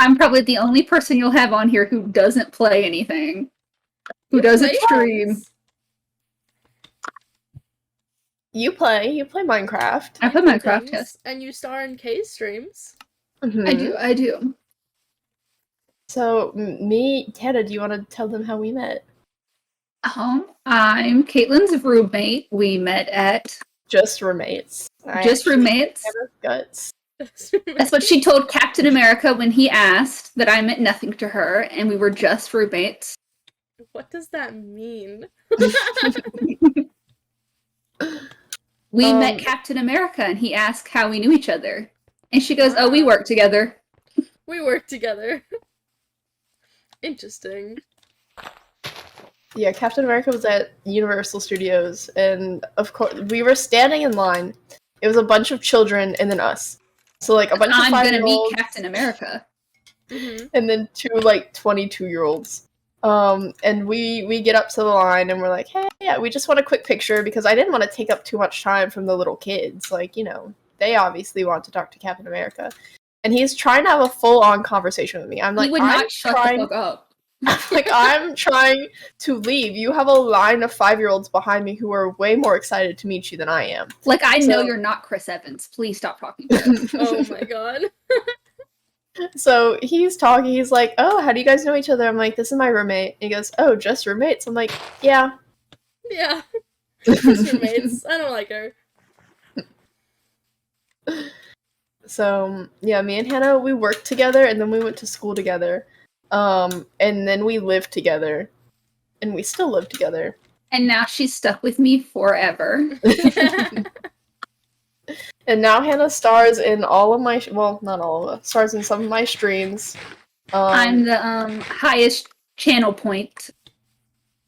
I'm probably the only person you'll have on here who doesn't play anything. Who doesn't stream. You play Minecraft. I play Minecraft, yes. And you star in Kay's streams. Mm-hmm. I do. So, Hannah, do you want to tell them how we met? I'm Caitlin's roommate. We met at... Just roommates. Roommates. Guts. That's what she told Captain America when he asked that I meant nothing to her, and we were just roommates. What does that mean? We met Captain America, and he asked how we knew each other. And she goes, oh, we work together. We work together. Interesting. Yeah, Captain America was at Universal Studios, and of course, we were standing in line. It was a bunch of children, and then us. So, like, a bunch of 5-year-olds. I'm gonna meet Captain America. And then 2, like, 22-year-olds. And we get up to the line, and we're like, hey, yeah, we just want a quick picture, because I didn't want to take up too much time from the little kids. Like, you know, they obviously want to talk to Captain America. And he's trying to have a full-on conversation with me. I'm like, he would not shut the fuck up. Like, I'm trying to leave. You have a line of 5-year-olds behind me who are way more excited to meet you than I am. Like, I know you're not Chris Evans. Please stop talking to him. Oh my god. So he's talking. He's like, oh, how do you guys know each other? I'm like, this is my roommate. And he goes, oh, just roommates? I'm like, yeah. Yeah. Just roommates. I don't like her. So, yeah, me and Hannah, we worked together, and then we went to school together. And then we lived together. And we still live together. And now she's stuck with me forever. And now Hannah stars in all of my... well, not all of us. Stars in some of my streams. I'm the highest channel point.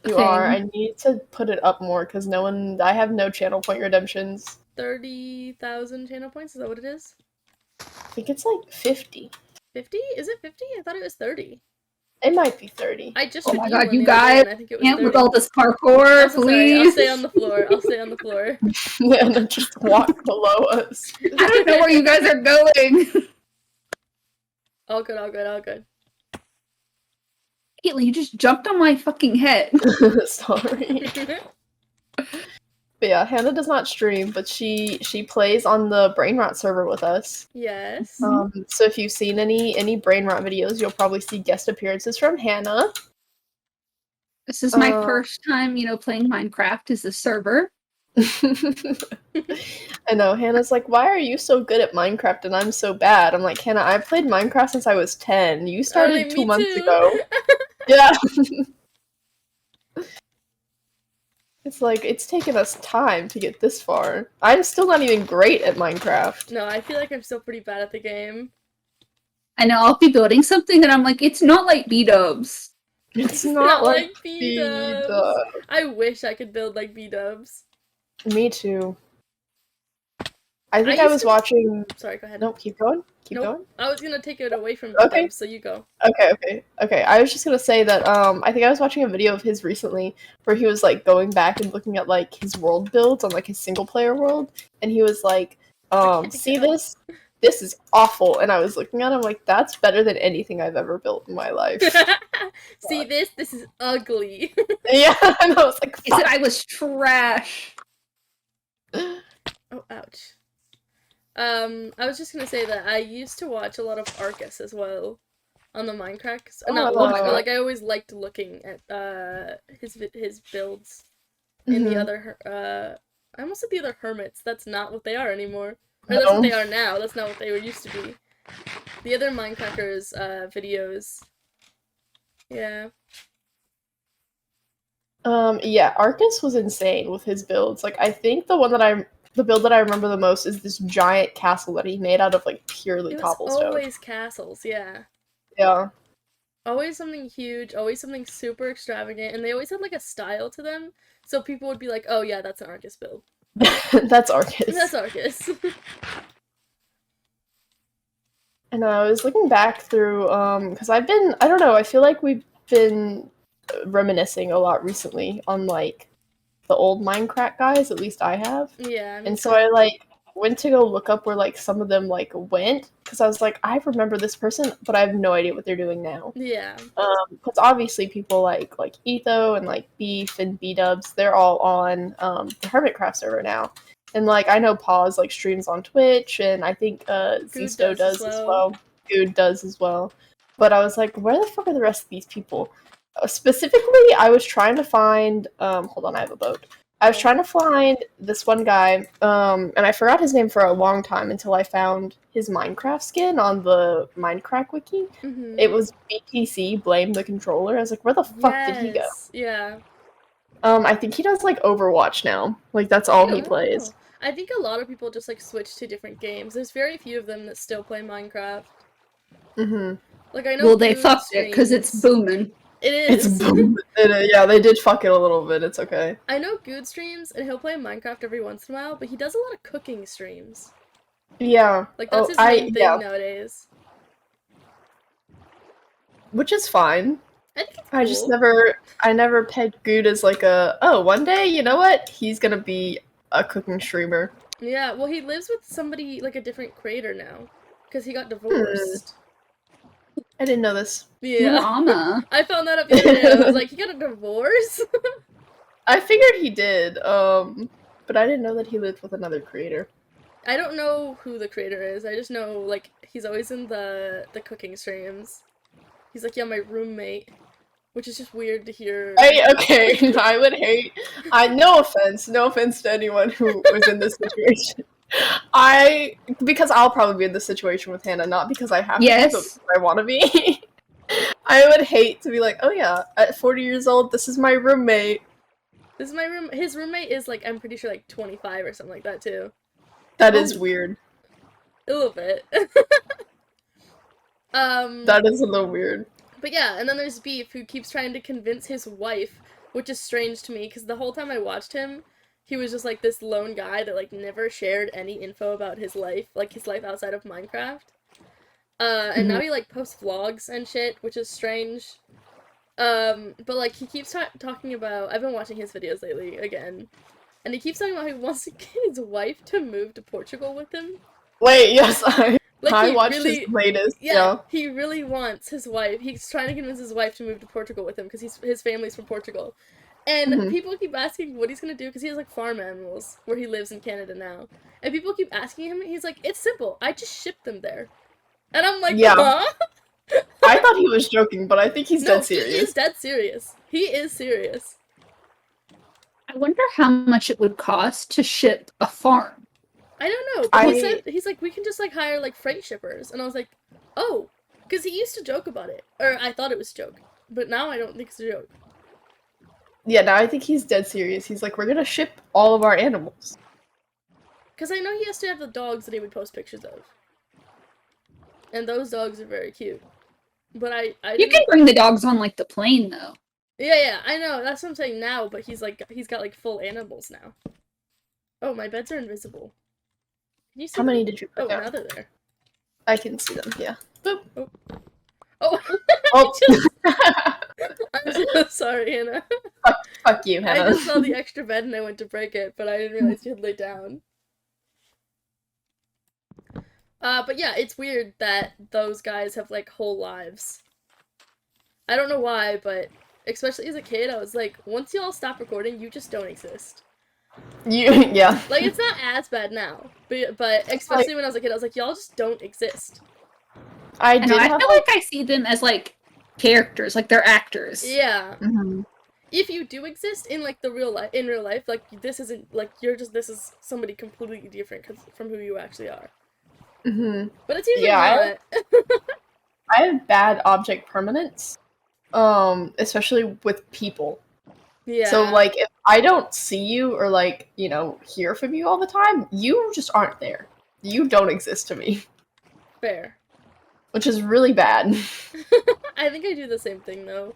You are. I need to put it up more, because no one... I have no channel point redemptions. 30,000 channel points? Is that what it is? I think it's like 50. 50? Is it 50? I thought it was 30. It might be 30. I just oh my god, you guys can't with all this parkour, so please. Sorry. I'll stay on the floor. I'll stay on the floor. Yeah, and then just walk below us. I don't know where you guys are going. All good, all good, all good. Caitlin, you just jumped on my fucking head. Sorry. But yeah, Hannah does not stream, but she plays on the Brain Rot server with us. Yes. So if you've seen any Brain Rot videos, you'll probably see guest appearances from Hannah. This is my first time, playing Minecraft as a server. I know, Hannah's like, why are you so good at Minecraft and I'm so bad? I'm like, Hannah, I played Minecraft since I was 10. You started 2 months ago. Yeah. It's like, it's taken us time to get this far. I'm still not even great at Minecraft. No, I feel like I'm still pretty bad at the game. I know, I'll be building something and I'm like, it's not like B-dubs. It's not like B-dubs. I wish I could build like B-dubs. Me too. I think I was watching... Sorry, go ahead. Nope, keep going. Keep going. I was gonna take it away from okay. them, so you go. Okay. I was just gonna say that, I think I was watching a video of his recently where he was, like, going back and looking at, like, his world builds on, like, his single-player world, and he was like, see this? This is awful. And I was looking at him like, that's better than anything I've ever built in my life. See this? This is ugly. Yeah, and I was like, He said I was trash. Oh, ouch. I was just gonna say that I used to watch a lot of Arcus as well on the Minecraft. Like I always liked looking at his builds in the other I almost said the other hermits. That's not what they are anymore. Or that's what they are now. That's not what they were used to be. The other Minecrackers videos. Yeah. Yeah, Arcus was insane with his builds. Like, I think the build that I remember the most is this giant castle that he made out of, like, purely cobblestone. Always castles, yeah. Yeah. Always something huge, always something super extravagant, and they always had, like, a style to them, so people would be like, oh yeah, that's an Arcus build. That's Arcus. That's Arcus. And I was looking back through, because I don't know, I feel like we've been reminiscing a lot recently on, like, the old Minecraft guys, at least I have. Yeah. And so I, like, went to go look up where like some of them like went because I was like, I remember this person, but I have no idea what they're doing now. Yeah. Because obviously people like Etho and like Beef and B-Dubs, they're all on the Hermitcraft server now. And like I know Paws like streams on Twitch, and I think Zisto does as well. Good does as well. But I was like, where the fuck are the rest of these people? Specifically, I was trying to find. Hold on, I have a boat. I was trying to find this one guy, and I forgot his name for a long time until I found his Minecraft skin on the Minecraft wiki. Mm-hmm. It was BTC, Blame the Controller. I was like, where the fuck did he go? Yeah. I think he does like Overwatch now. Like that's all he plays. I think a lot of people just like switch to different games. There's very few of them that still play Minecraft. Mm-hmm. Like I know. Well, they fucked it because it's booming. It is. It's booming. Yeah, they did fuck it a little bit. It's okay. I know Good streams, and he'll play Minecraft every once in a while, but he does a lot of cooking streams. Yeah. Like that's his main thing nowadays. Which is fine. I think it's cool. I never pegged Good as like one day, you know what? He's gonna be a cooking streamer. Yeah, well he lives with somebody, like a different creator now. Because he got divorced. I didn't know this. Yeah. Mama. I found that up the other day. I was like, he got a divorce? I figured he did, but I didn't know that he lived with another creator. I don't know who the creator is. I just know, like, he's always in the cooking streams. He's like, yeah, my roommate. Which is just weird to hear. Okay, I would hate. No offense to anyone who was in this situation. Because I'll probably be in this situation with Hannah, not because I have to, but because I want to be. I would hate to be like, oh yeah, at 40 years old, this is my roommate. This is my room. His roommate is like, I'm pretty sure like 25 or something like that too. That is weird. A little bit. That is a little weird. But yeah, and then there's Beef, who keeps trying to convince his wife, which is strange to me, because the whole time I watched him, he was just like this lone guy that like never shared any info about his life, like his life outside of Minecraft. And now he like posts vlogs and shit, which is strange. But like he keeps talking about, I've been watching his videos lately again, and he keeps talking about how he wants to get his wife to move to Portugal with him. Wait, yes, Like, I watched his latest. Yeah, he really wants his wife. He's trying to convince his wife to move to Portugal with him because his family's from Portugal. And people keep asking what he's gonna do because he has like farm animals where he lives in Canada now. And people keep asking him, and he's like, "It's simple. I just ship them there." And I'm like, huh? I thought he was joking, but I think he's dead serious. He is dead serious. He is serious. I wonder how much it would cost to ship a farm. I don't know, but he's like, we can just like hire like freight shippers, and I was like, oh, because he used to joke about it, or I thought it was a joke, but now I don't think it's a joke. Yeah, now I think he's dead serious. He's like, we're gonna ship all of our animals. Because I know he has to have the dogs that he would post pictures of, and those dogs are very cute. But you can bring the dogs on like the plane though. Yeah, I know. That's what I'm saying now. But he's got like full animals now. Oh, my beds are invisible. Can you see How many did you put down? Now they're there. I can see them, yeah. Boop. Oh. I'm so sorry, Hannah. Fuck you, Hannah. I just saw the extra bed and I went to break it, but I didn't realize you had laid down. But yeah, it's weird that those guys have, like, whole lives. I don't know why, but especially as a kid, I was like, once y'all stop recording, you just don't exist. Yeah. Like, it's not as bad now, but especially when I was a kid, I was like, y'all just don't exist. I feel like I see them as, like, characters, like, they're actors. Yeah. Mm-hmm. If you do exist in, like, in real life, like, this isn't, like, this is somebody completely different from who you actually are. Mm-hmm. But it's usually not. I have bad object permanence, especially with people. Yeah. So, like, if I don't see you or, like, you know, hear from you all the time, you just aren't there. You don't exist to me. Fair. Which is really bad. I think I do the same thing, though.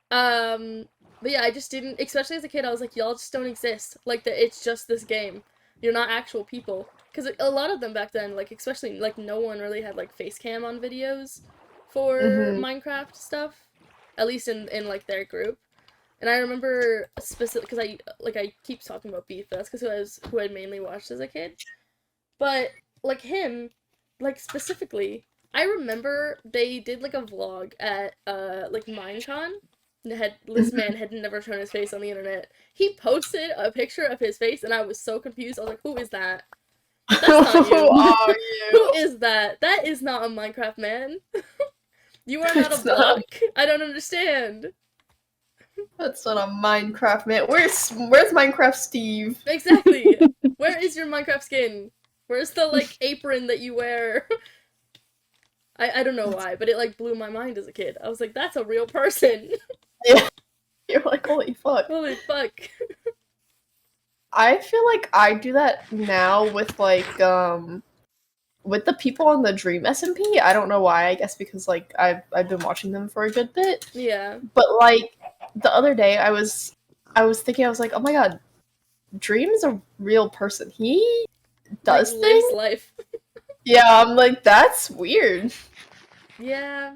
But yeah, I just didn't, especially as a kid, I was like, y'all just don't exist. Like, it's just this game. You're not actual people. Because a lot of them back then, like, especially, like, no one really had, like, face cam on videos for Minecraft stuff. At least in like, their group. And I remember specific because I keep talking about Beef, but that's because who I mainly watched as a kid. But like him, like specifically, I remember they did like a vlog at like Minecon. This man had never shown his face on the internet. He posted a picture of his face, and I was so confused. I was like, "Who is that? That's not you. Who are Who you? is that? That is not a Minecraft man. You are not a It's not. block. I don't understand." That's not a Minecraft man. Where's Minecraft Steve? Exactly. Where is your Minecraft skin? Where's the like apron that you wear? I don't know why, but it like blew my mind as a kid. I was like, that's a real person. Yeah. You're like, holy fuck. Holy fuck. I feel like I do that now with like with the people on the Dream SMP. I don't know why. I guess because like I've been watching them for a good bit. Yeah. But like the other day I was thinking, I was like, oh my god, Dream is a real person. He does like, things. lives life. Yeah, I'm like, that's weird. Yeah.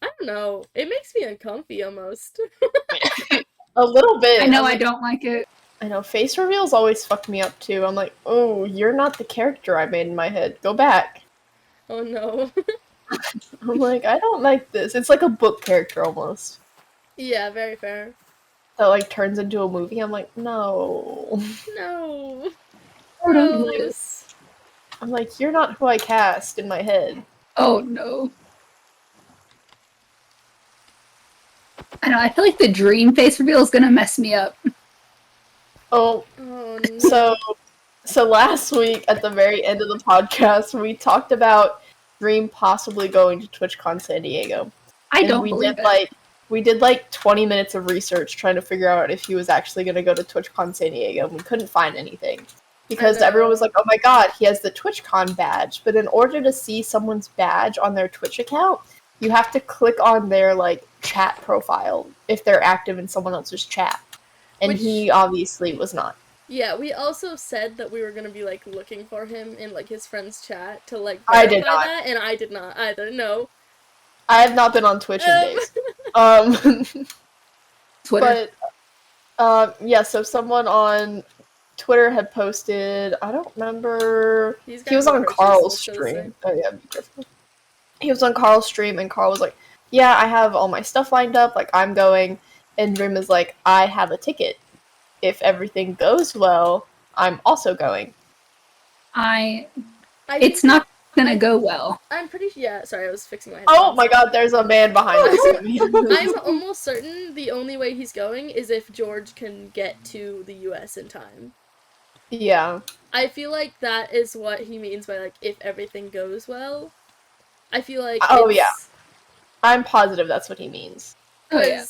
I don't know. It makes me uncomfy almost. A little bit. I know I'm I like, don't like it. I know face reveals always fuck me up too. I'm like, oh, you're not the character I made in my head. Go back. Oh no. I'm like, I don't like this. It's like a book character almost. Yeah, very fair. That like turns into a movie. I'm like, no. No. Oh, don't do Gross. I'm like, you're not who I cast in my head. Oh no. I know, I feel like the dream face reveal is gonna mess me up. Oh, Oh no. so last week at the very end of the podcast, we talked about Dream possibly going to TwitchCon San Diego. I don't believe it. We did like 20 minutes of research trying to figure out if he was actually going to go to TwitchCon San Diego, and we couldn't find anything. Because everyone was like, oh my god, he has the TwitchCon badge. But in order to see someone's badge on their Twitch account, you have to click on their like chat profile if they're active in someone else's chat. And he obviously was not. Yeah, we also said that we were gonna be like looking for him in like his friend's chat to like I did verify not. that, and I did not either. No. I have not been on Twitch in days. Twitter. But yeah, so someone on Twitter had posted, I don't remember, he was on Carl's stream. Oh yeah, be careful. He was on Carl's stream, and Carl was like, yeah, I have all my stuff lined up, like, I'm going, and Dream is like, I have a ticket. If everything goes well, I'm also going. It's not gonna go well. I'm pretty sorry, I was fixing my headphones. Oh my god, there's a man behind us. I'm almost certain the only way he's going is if George can get to the US in time. Yeah. I feel like that is what he means by, like, if everything goes well. I feel like yeah. I'm positive that's what he means. Oh yeah.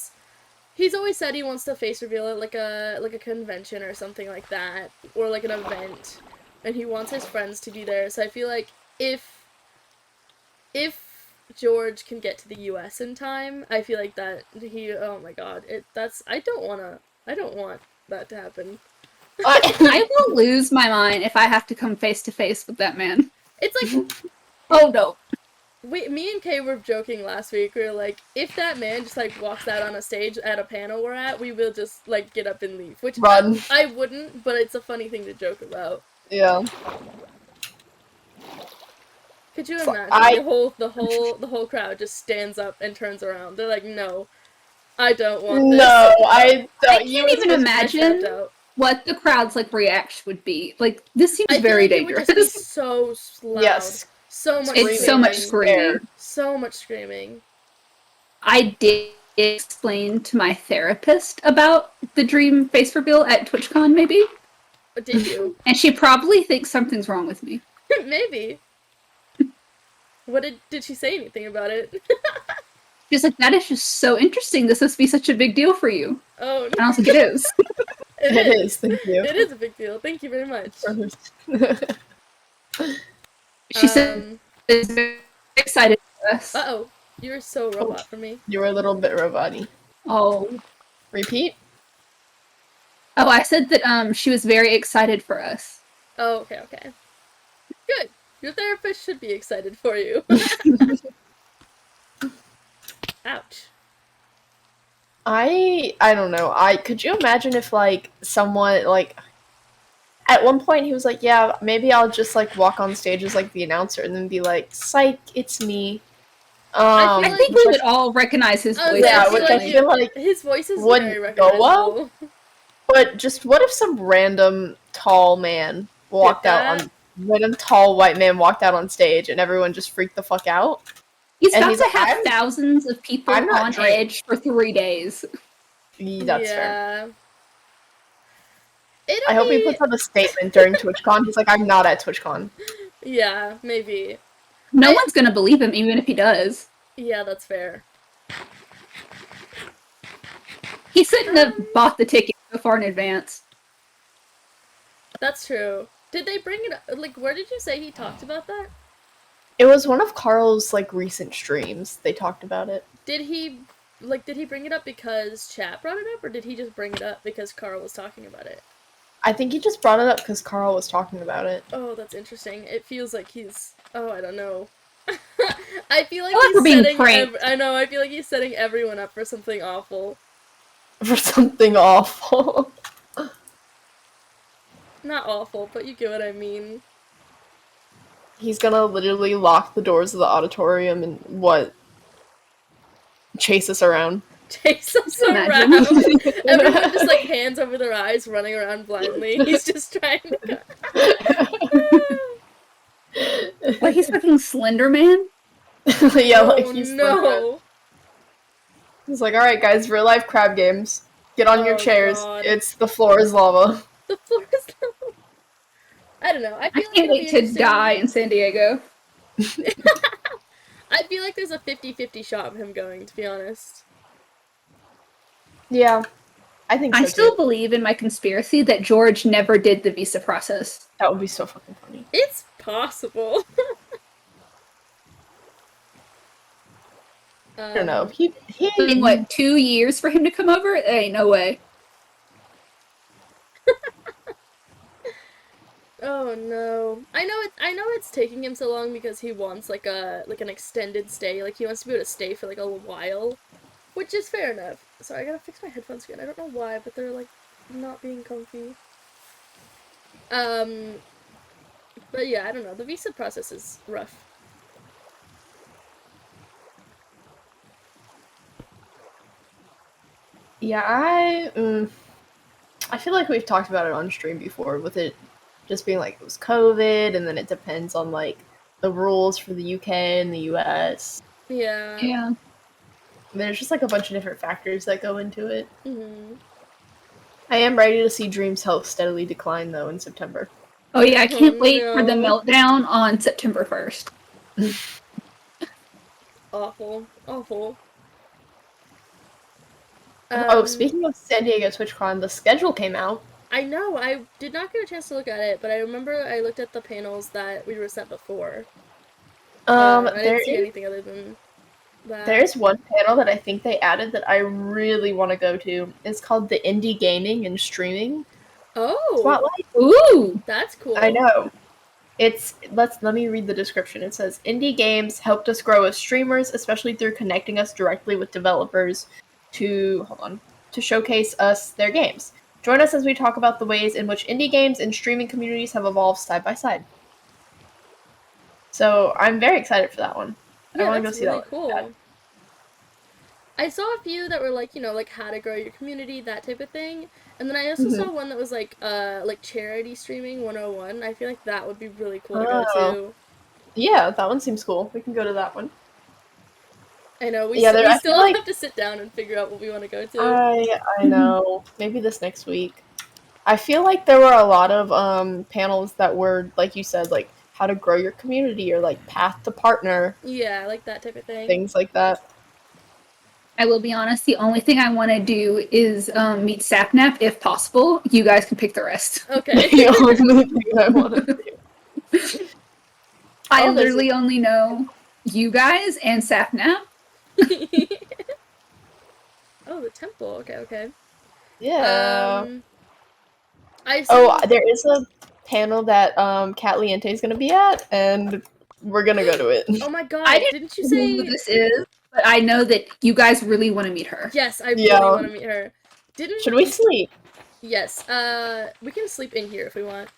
He's always said he wants to face reveal it like a convention or something like that, or like an event, and he wants his friends to be there. So I feel like if George can get to the US in time, I feel like that oh my god, I don't want that to happen. I will lose my mind if I have to come face to face with that man. It's like, oh no. Me and Kay were joking last week. We were like, if that man just like walks out on a stage at a panel we're at, we will just like get up and leave. Which run. I wouldn't, but it's a funny thing to joke about. Yeah. Could you imagine the whole crowd just stands up and turns around? They're like, no, I don't want this. No, I don't. I can't even imagine what the crowd's like reaction would be. Like, this seems very dangerous. It would just be so loud. Yes. So much it's so much screaming. So much screaming. I did explain to my therapist about the dream face reveal at TwitchCon, maybe. Did you? And she probably thinks something's wrong with me. Maybe. What did she say anything about it? She's like, that is just so interesting. This must be such a big deal for you. Oh, no. And I was like, it is. It is, thank you. It is a big deal. Thank you very much. She said, is very excited for us. Uh-oh. You were so robot for me. You were a little bit robot-y. Oh. Repeat? Oh, I said that she was very excited for us. Oh, okay. Good. Your therapist should be excited for you. Ouch. I don't know. Could you imagine if like someone like at one point he was like, yeah, maybe I'll just like walk on stage as like the announcer and then be like, psych, it's me. I I feel think we would all recognize his voice. Yeah, which I feel like his voice is very wouldn't go well. recognizable. But just what if some random tall man walked out on random tall white man walked out on stage and everyone just freaked the fuck out? He's And got he's to like, have thousands of people I'm not on drinking. edge for 3 days. That's fair. It'll I hope he puts out a statement during TwitchCon. He's like, I'm not at TwitchCon. Yeah, maybe. No one's gonna believe him, even if he does. Yeah, that's fair. He shouldn't have bought the ticket so far in advance. That's true. Did they bring it up? Like, where did you say he talked about that? It was one of Carl's like recent streams. They talked about it. Did he bring it up because chat brought it up, or did he just bring it up because Carl was talking about it? I think he just brought it up because Carl was talking about it. Oh, that's interesting. It feels like he's... Oh, I don't know. I feel like we're being pranked. I know, I feel like he's setting everyone up for something awful. For something awful. Not awful, but you get what I mean. He's gonna literally lock the doors of the auditorium and chase us around. Chase us around. Everyone just like hands over their eyes, running around blindly. He's just trying to Like he's fucking Slender Man? Yeah, oh, like he's no. He's like, alright guys, real life crab games. Get on your chairs. God. It's the floor is lava. The floor is lava. I don't know. I can't wait to die in San Diego. I feel like there's a 50-50 shot of him going, to be honest. Yeah. I think so I still too. believe in my conspiracy that George never did the visa process. That would be so fucking funny. It's possible. I don't know. In what, 2 years for him to come over? There ain't no way. Oh no. I know it's taking him so long because he wants like an extended stay. Like he wants to be able to stay for like a while. Which is fair enough. Sorry, I gotta fix my headphones again. I don't know why, but they're like not being comfy. But yeah, I don't know. The visa process is rough. Yeah, I feel like we've talked about it on stream before, with it just being like it was COVID, and then it depends on like the rules for the UK and the US. Yeah. Yeah. There's just like a bunch of different factors that go into it. Mm-hmm. I am ready to see Dream's health steadily decline though in September. Oh yeah, I can't wait no. for the meltdown on September 1st. Awful. Awful. Speaking of San Diego TwitchCon, the schedule came out. I know, I did not get a chance to look at it, but I remember I looked at the panels that we were sent before. I didn't see anything other than that. There's one panel that I think they added that I really want to go to. It's called the Indie Gaming and Streaming Oh! Spotlight. Ooh! That's cool. I know. Let me read the description. It says, indie games helped us grow as streamers, especially through connecting us directly with developers to showcase us their games. Join us as we talk about the ways in which indie games and streaming communities have evolved side by side. So I'm very excited for that one. Yeah, I want to go that's see really that cool. one. I saw a few that were like, like how to grow your community, that type of thing. And then I also saw one that was like charity streaming 101. I feel like that would be really cool to go to. Yeah, that one seems cool. We can go to that one. I know, we I still feel like have to sit down and figure out what we want to go to. I know. Maybe this next week. I feel like there were a lot of panels that were, like you said, like how to grow your community or like path to partner. Yeah, like that type of thing. Things like that. I will be honest, the only thing I want to do is meet Sapnap if possible. You guys can pick the rest. Okay. The only thing I want to do. I literally only know you guys and Sapnap. Oh, the temple. Okay. Yeah. I there is a panel that Cat Liente is going to be at, and we're going to go to it. Oh my god, I didn't you say who this is. but I know that you guys really want to meet her. Yes, I really want to meet her. Should we sleep? Yes. We can sleep in here if we want.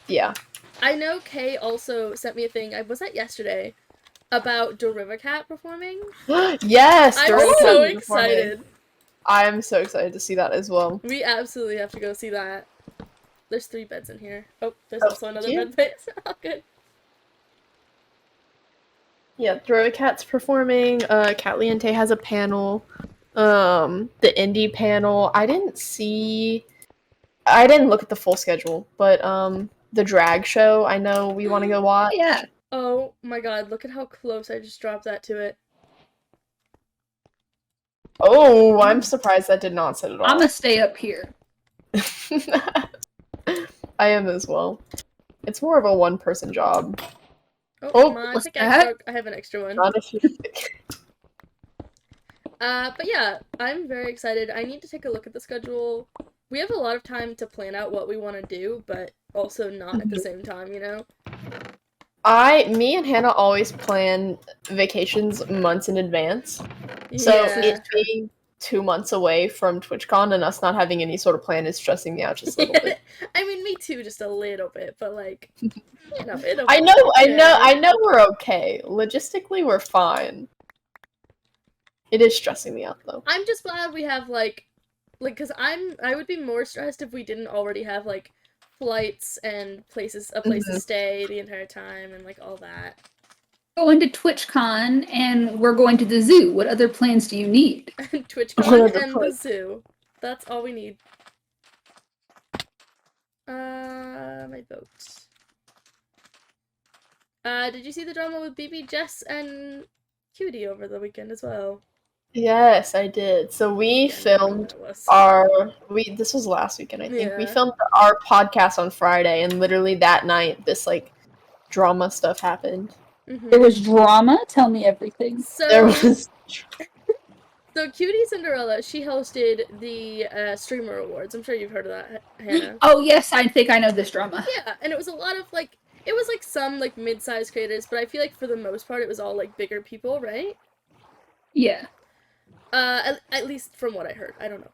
Yeah. I know Kay also sent me a thing. I was at yesterday about Dorivacat performing. Yes, I'm so excited. I'm so excited to see that as well. We absolutely have to go see that. There's 3 beds in here. Oh, there's also another bed place. Oh, good. Yeah, Drovicat's performing. Cat Liente has a panel. The indie panel. I didn't look at the full schedule, but the drag show I know we want to go watch. Yeah. Oh my god, look at how close I just dropped that to it. Oh, I'm surprised that did not sit at all. I'm gonna stay up here. I am as well. It's more of a one-person job. Oh, my pickaxe broke. I have an extra one. Not if you but yeah, I'm very excited. I need to take a look at the schedule. We have a lot of time to plan out what we want to do, but also not at the same time, you know? Me and Hannah always plan vacations months in advance. So it being 2 months away from TwitchCon and us not having any sort of plan is stressing me out just a little bit. I mean, me too, just a little bit, but like, you know, I know we're okay. Logistically, we're fine. It is stressing me out though. I'm just glad we have like, cause I would be more stressed if we didn't already have like flights and a place to stay the entire time and like all that. Going to TwitchCon and we're going to the zoo. What other plans do you need? TwitchCon and the zoo. That's all we need. My vote. Did you see the drama with BB, Jess, and Cutie over the weekend as well? Yes, I did. So we filmed this was last weekend, I think. Yeah. We filmed our podcast on Friday, and literally that night, this, like, drama stuff happened. Mm-hmm. There was drama? Tell me everything. There was... So, Cutie Cinderella, she hosted the Strimmer Awards. I'm sure you've heard of that, Hannah. Oh, yes, I think I know this drama. Yeah, and it was a lot of, like, it was, like, some, like, mid-sized creators, but I feel like for the most part it was all, like, bigger people, right? Yeah. At least from what I heard. I don't know.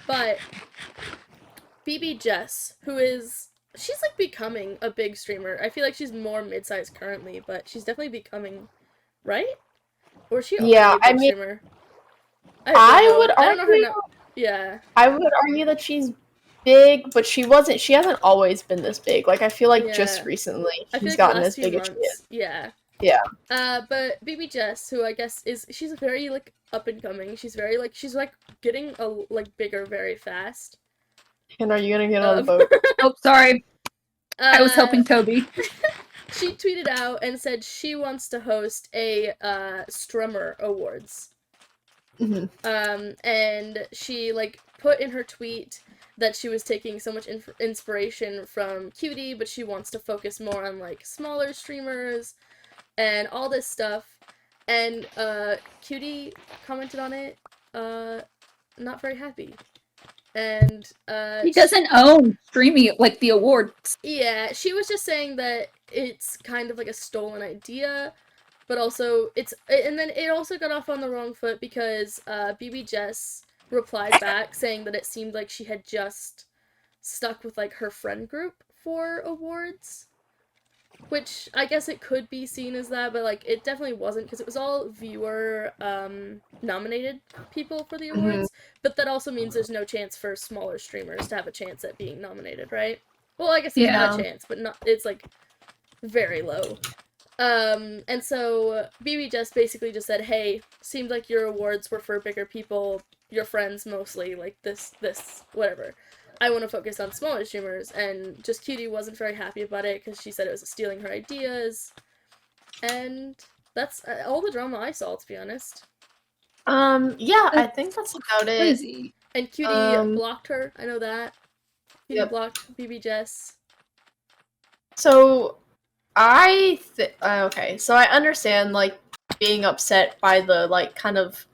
But BB Jess, she's like becoming a big streamer. I feel like she's more mid-sized currently, but she's definitely becoming, right? Or is she already a big streamer? I would argue that she's big, but she hasn't always been this big. Like, I feel like just recently she's gotten as big as she is. Yeah. Yeah. But BB Jess, who I guess she's very, like, up and coming. She's very, like, getting, bigger very fast. And are you gonna get on the boat? Oh, sorry. I was helping Toby. She tweeted out and said she wants to host a, Strimmer Awards. Mm-hmm. And she, like, put in her tweet that she was taking so much inspiration from Cutie, but she wants to focus more on, like, smaller streamers and all this stuff, and Cutie commented on it, not very happy, and he doesn't own streaming, like, the awards. Yeah, she was just saying that it's kind of like a stolen idea, but also and then it also got off on the wrong foot because BB Jess replied back saying that it seemed like she had just stuck with, like, her friend group for awards. Which, I guess it could be seen as that, but, like, it definitely wasn't, because it was all viewer, nominated people for the awards, but that also means there's no chance for smaller streamers to have a chance at being nominated, right? Well, I guess there's not a chance, but it's, like, very low. And so, BB Jess basically just said, hey, seemed like your awards were for bigger people, your friends mostly, like, this, whatever. I want to focus on smaller streamers, and just Cutie wasn't very happy about it because she said it was stealing her ideas, and that's all the drama I saw, to be honest. Yeah, I think that's about crazy. It. And Cutie blocked her, I know that. Cutie blocked BB Jess. So, okay, so I understand, like, being upset by the, like, kind of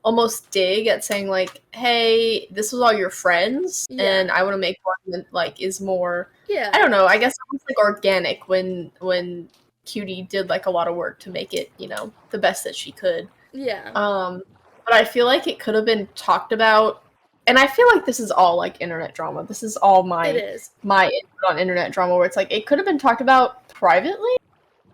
almost dig at saying, like, hey, this was all your friends, and I want to make one that, like, is more, I don't know, I guess it was, like, organic when Cutie did, like, a lot of work to make it, you know, the best that she could. Yeah. But I feel like it could have been talked about, and I feel like this is all like internet drama. This is all my input on internet drama, where it's like it could have been talked about privately,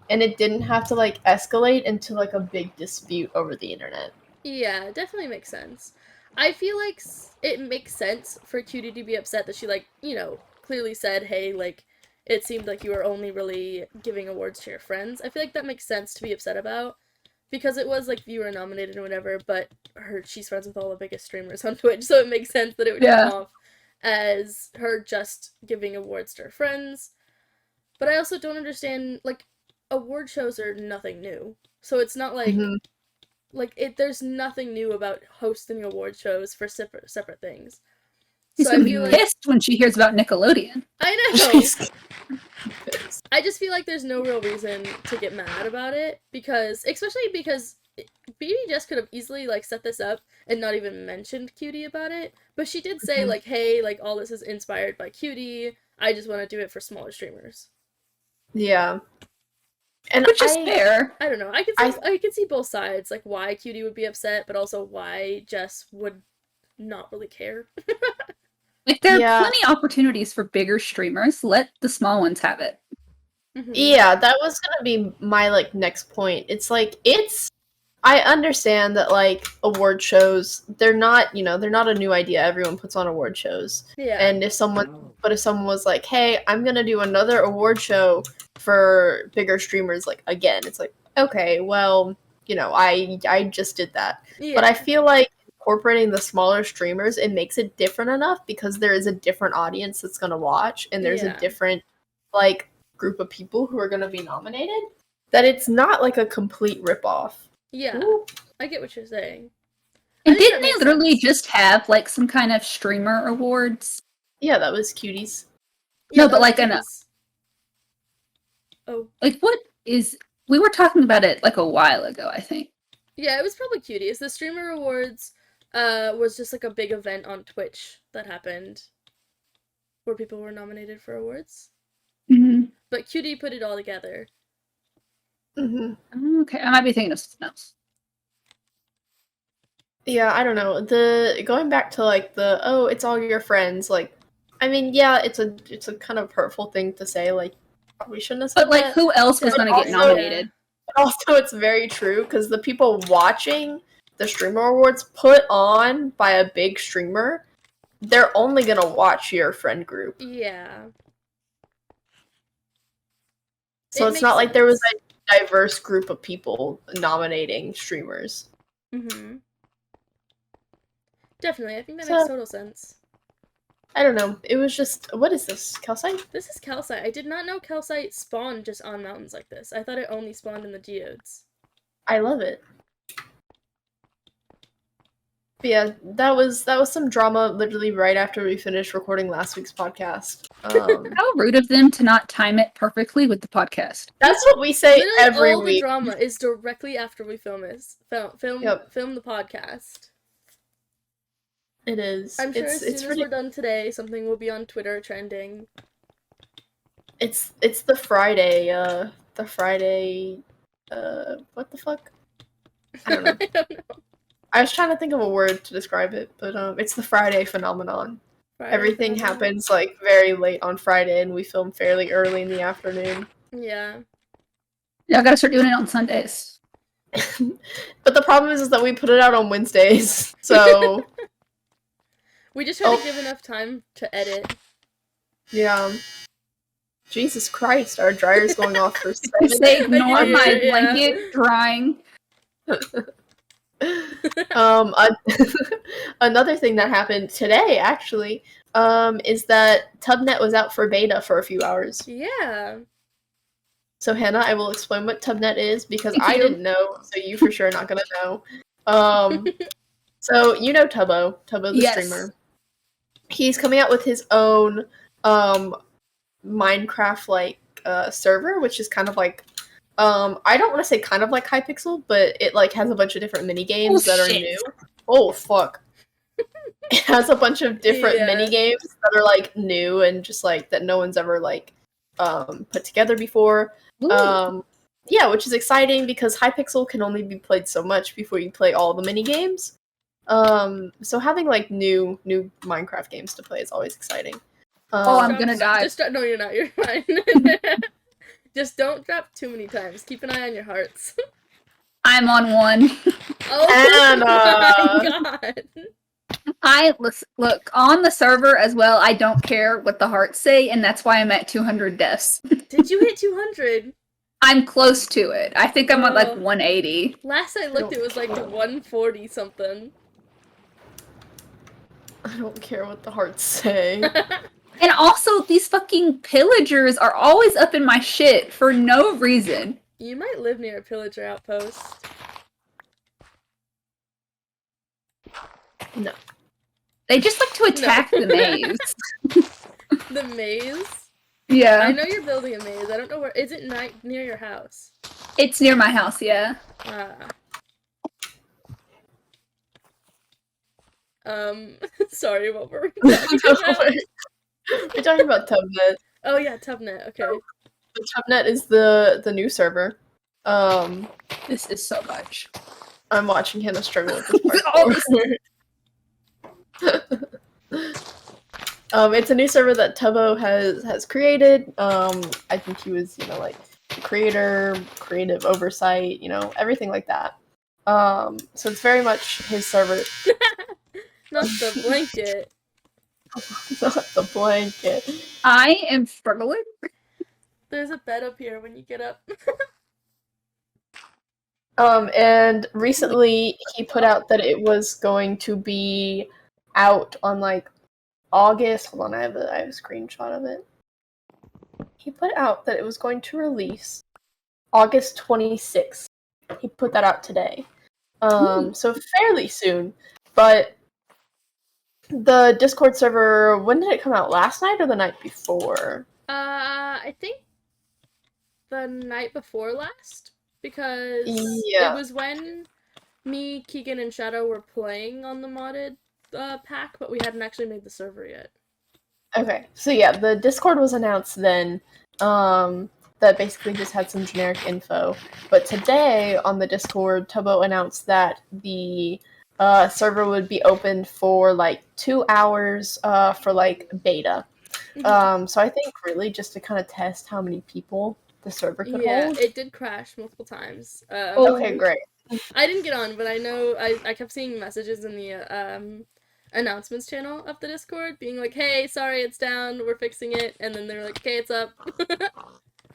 and it didn't have to like escalate into like a big dispute over the internet. Yeah, it definitely makes sense. I feel like it makes sense for Cutie to be upset that she, like, you know, clearly said, hey, like, it seemed like you were only really giving awards to your friends. I feel like that makes sense to be upset about, because it was, like, viewer nominated and whatever, but she's friends with all the biggest streamers on Twitch, so it makes sense that it would come off as her just giving awards to her friends. But I also don't understand, like, award shows are nothing new. So it's not like, there's nothing new about hosting award shows for separate things. She's gonna be pissed when she hears about Nickelodeon. I know! I just feel like there's no real reason to get mad about it, especially because Baby Jess could have easily, like, set this up and not even mentioned Cutie about it, but she did say, like, hey, like, all this is inspired by Cutie, I just want to do it for smaller streamers. Yeah. And which is fair. I don't know. I can see both sides, like why Cutie would be upset, but also why Jess would not really care. Like, there are plenty of opportunities for bigger streamers. Let the small ones have it. Yeah, that was gonna be my, like, next point. It's like, I understand that, like, award shows, they're not, you know, they're not a new idea. Everyone puts on award shows. Yeah. And if someone was like, hey, I'm gonna do another award show for bigger streamers, like, again, it's like, okay, well, you know, I just did that. Yeah. But I feel like incorporating the smaller streamers, it makes it different enough because there is a different audience that's gonna watch, and there's a different, like, group of people who are gonna be nominated, that it's not like a complete ripoff. Yeah, I get what you're saying. And didn't they literally just have, like, some kind of streamer awards? Yeah, that was Cuties. No, but, like, like, what is... We were talking about it, like, a while ago, I think. Yeah, it was probably Cuties. The Streamer Awards was just, like, a big event on Twitch that happened where people were nominated for awards. But Cutie put it all together. Okay, I might be thinking of something else. Yeah, I don't know. Going back to, like, it's all your friends, like, I mean, yeah, it's a kind of hurtful thing to say, like, we shouldn't have said that. But, like, who else was gonna get nominated? But also, it's very true, because the people watching the Streamer Awards put on by a big streamer, they're only gonna watch your friend group. Yeah. So it's not like there was a diverse group of people nominating streamers. Definitely, I think that makes total sense. I don't know. It was just, what is this? Calcite? This is calcite. I did not know calcite spawned just on mountains like this. I thought it only spawned in the geodes. I love it. But yeah, that was some drama literally right after we finished recording last week's podcast. How rude of them to not time it perfectly with the podcast. That's what we say literally every all week. The drama is directly after we film the podcast. It is. I'm sure as soon as we're done today, something will be on Twitter trending. It's the Friday, what the fuck? I don't know. I don't know. I was trying to think of a word to describe it, but it's the Friday phenomenon. Everything happens, like, very late on Friday, and we film fairly early in the afternoon. Yeah. Yeah, I gotta start doing it on Sundays. But the problem is that we put it out on Wednesdays, so... We just try to give enough time to edit. Yeah. Jesus Christ, our dryer's going off for 7 Say ignore my blanket drying. Another thing that happened today, actually, is that Tubnet was out for beta for a few hours. Yeah. So, Hannah, I will explain what Tubnet is, because I didn't know, so you for sure are not gonna know. So, you know Tubbo the streamer. He's coming out with his own Minecraft-like server, which is kind of like, I don't want to say kind of like Hypixel, but it, like, has a bunch of different mini games that are new. Oh, fuck. It has a bunch of different mini games that are, like, new and just, like, that no one's ever, like, put together before. yeah, which is exciting because Hypixel can only be played so much before you play all the mini games. So having like new Minecraft games to play is always exciting. I'm gonna die. No, you're not. You're fine. Just don't drop too many times. Keep an eye on your hearts. I'm on one. Oh Anna! my god. Look on the server as well. I don't care what the hearts say, and that's why I'm at 200 deaths. Did you hit 200? I'm close to it. I think I'm at like Oh. 180. Last I looked, it was like 140 something. I don't care what the hearts say. And also, these fucking pillagers are always up in my shit for no reason. You might live near a pillager outpost. No. They just like to attack the maze. The maze? Yeah. I know you're building a maze. I don't know where. Is it near your house? It's near my house, yeah. Sorry, what were we talking about? We're talking about Tubnet. Oh yeah, Tubnet, okay. The Tubnet is the new server. This is so much. I'm watching Hannah struggle with this part. It's a new server that Tubbo has created. I think he was, like creator, creative oversight, everything like that. So it's very much his server. Not the blanket. Not the blanket. I am struggling. There's a bed up here when you get up. And recently he put out that it was going to be out on like August. Hold on, I have a screenshot of it. He put out that it was going to release August 26th. He put that out today. So fairly soon. But the Discord server, when did it come out? Last night or the night before? I think the night before last, because Yeah. it was when me, Keegan, and Shadow were playing on the modded pack, but we hadn't actually made the server yet. Okay, so yeah, the Discord was announced then, that basically just had some generic info. But today on the Discord, Tubbo announced that the server would be open for like 2 hours for like beta. So I think really just to kind of test how many people the server could hold. It did crash multiple times. Okay, great. I didn't get on, but I know I kept seeing messages in the announcements channel of the Discord being like, hey, sorry, it's down, we're fixing it, and then they're like, okay, it's up.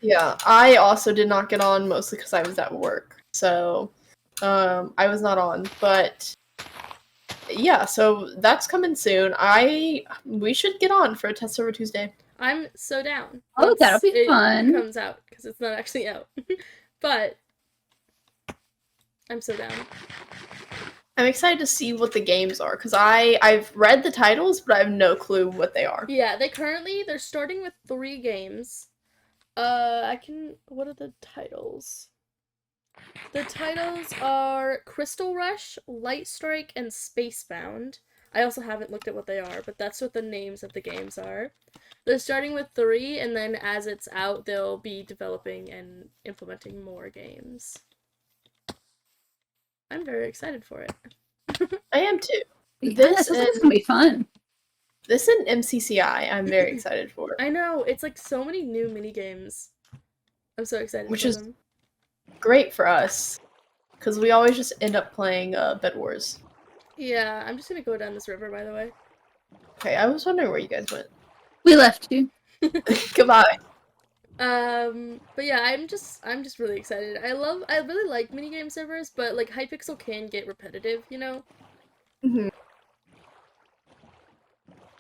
Yeah, I also did not get on, mostly because I was at work, so I was not on, but yeah, so that's coming soon. We should get on for a test server Tuesday. I'm so down. Oh, that'll be fun. It comes out, because it's not actually out. But I'm so down. I'm excited to see what the games are, because I've read the titles, but I have no clue what they are. Yeah, they're starting with 3 games. What are the titles? The titles are Crystal Rush, Light Strike, and Spacebound. I also haven't looked at what they are, but that's what the names of the games are. They're starting with 3, and then as it's out, they'll be developing and implementing more games. I'm very excited for it. I am too. This is gonna be fun. This and MCCI, I'm very excited for. I know, it's like so many new mini games. I'm so excited Which for is them. Great for us, because we always just end up playing Bed Wars. Yeah, I'm just gonna go down this river, by the way. Okay, I was wondering where you guys went. We left you. Goodbye. But yeah, I'm just really excited. I really like minigame servers, but like Hypixel can get repetitive, you know? Mm-hmm.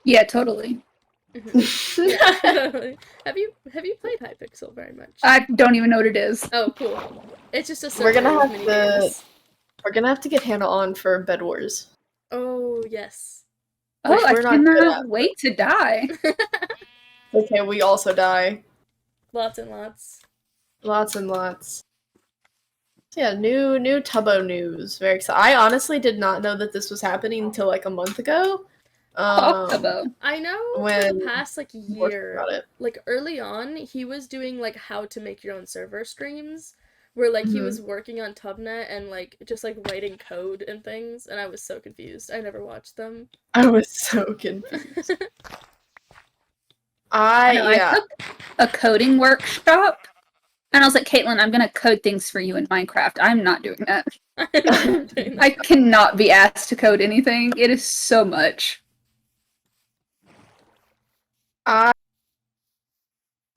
Yeah, totally. Yeah, totally. Have you played Hypixel very much? I don't even know what it is. Oh, cool. It's just a server We're gonna with have minigames. We're gonna have to get Hannah on for Bed Wars. Oh, yes. Oh, I we're not good cannot at. wait to die. Okay, we also die. Lots and lots. Lots and lots. So yeah, new Tubbo news. Very excited. I honestly did not know that this was happening until like a month ago. I know for when the past like year, like early on, he was doing like how to make your own server streams, where like he was working on Tubnet and like just like writing code and things, and I was so confused. I never watched them. I was so confused. I took a coding workshop, and I was like, Caitlin, I'm gonna code things for you in Minecraft. I'm not doing that. I cannot be asked to code anything. It is so much.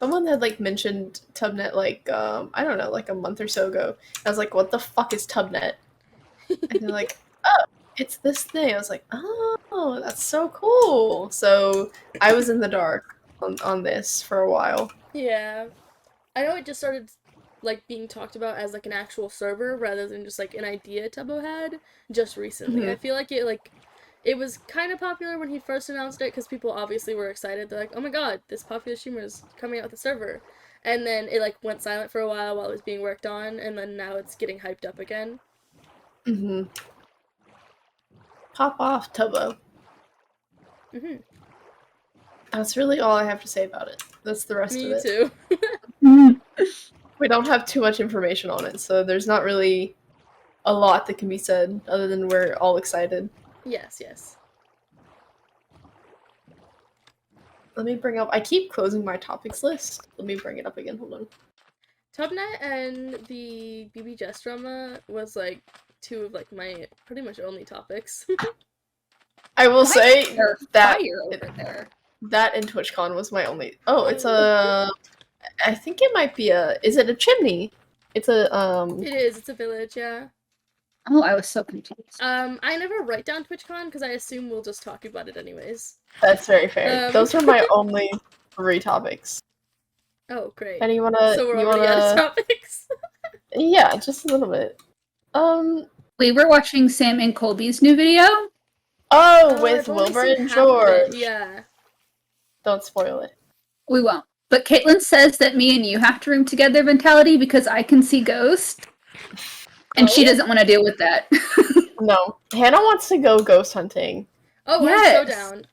Someone had like mentioned Tubnet like I don't know, like a month or so ago. I was like, what the fuck is Tubnet? And they're like, oh, it's this thing. I was like, oh, that's so cool. So I was in the dark on this for a while. Yeah. I know it just started like being talked about as like an actual server rather than just like an idea Tubbo had just recently. I feel like it was kind of popular when he first announced it because people obviously were excited. They're like, oh my god, this popular streamer is coming out with a server. And then it like went silent for a while it was being worked on, and then now it's getting hyped up again. Pop off, Tubbo. That's really all I have to say about it. That's the rest of it. Me too. We don't have too much information on it, so there's not really a lot that can be said other than we're all excited. Yes. Let me bring up... I keep closing my topics list. Let me bring it up again. Hold on. Tubnet and the BB Jess drama was like two of like my pretty much only topics. I will say that over there. That and TwitchCon was my only... Oh, it's a... I think it might be a... Is it a chimney? It's a... It is. It's a village, yeah. Oh, I was so confused. I never write down TwitchCon because I assume we'll just talk about it anyways. That's very fair. Those are my only 3 topics. Oh, great. And you wanna... So we're already out of topics? Yeah, just a little bit. We were watching Sam and Colby's new video. Oh, with Wilbur and George. Yeah. Don't spoil it. We won't. But Caitlin says that me and you have to room together, Ventality, because I can see ghosts. And she doesn't want to deal with that. No. Hannah wants to go ghost hunting. Oh, yes. I'm so down.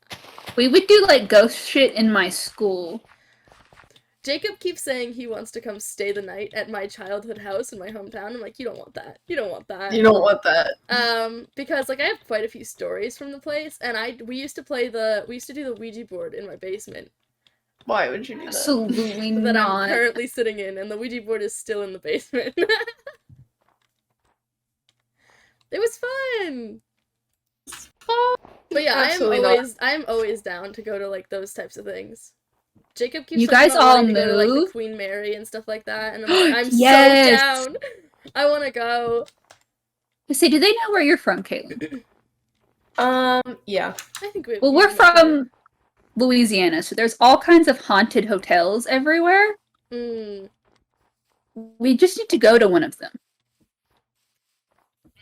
We would do, like, ghost shit in my school. Jacob keeps saying he wants to come stay the night at my childhood house in my hometown. I'm like, you don't want that. You don't want that. You don't want that. Because, like, I have quite a few stories from the place, and we used to do the Ouija board in my basement. Why would you do that? Absolutely that not. I'm currently sitting in, and the Ouija board is still in the basement. It was fun! But yeah, I'm always down to go to, like, those types of things. Jacob keeps you guys all to go to, like, the Queen Mary and stuff like that, and I'm like, I'm so down! I wanna go. Say, do they know where you're from, Caitlin? Yeah. I think we. Well, we're from Louisiana, so there's all kinds of haunted hotels everywhere. We just need to go to one of them.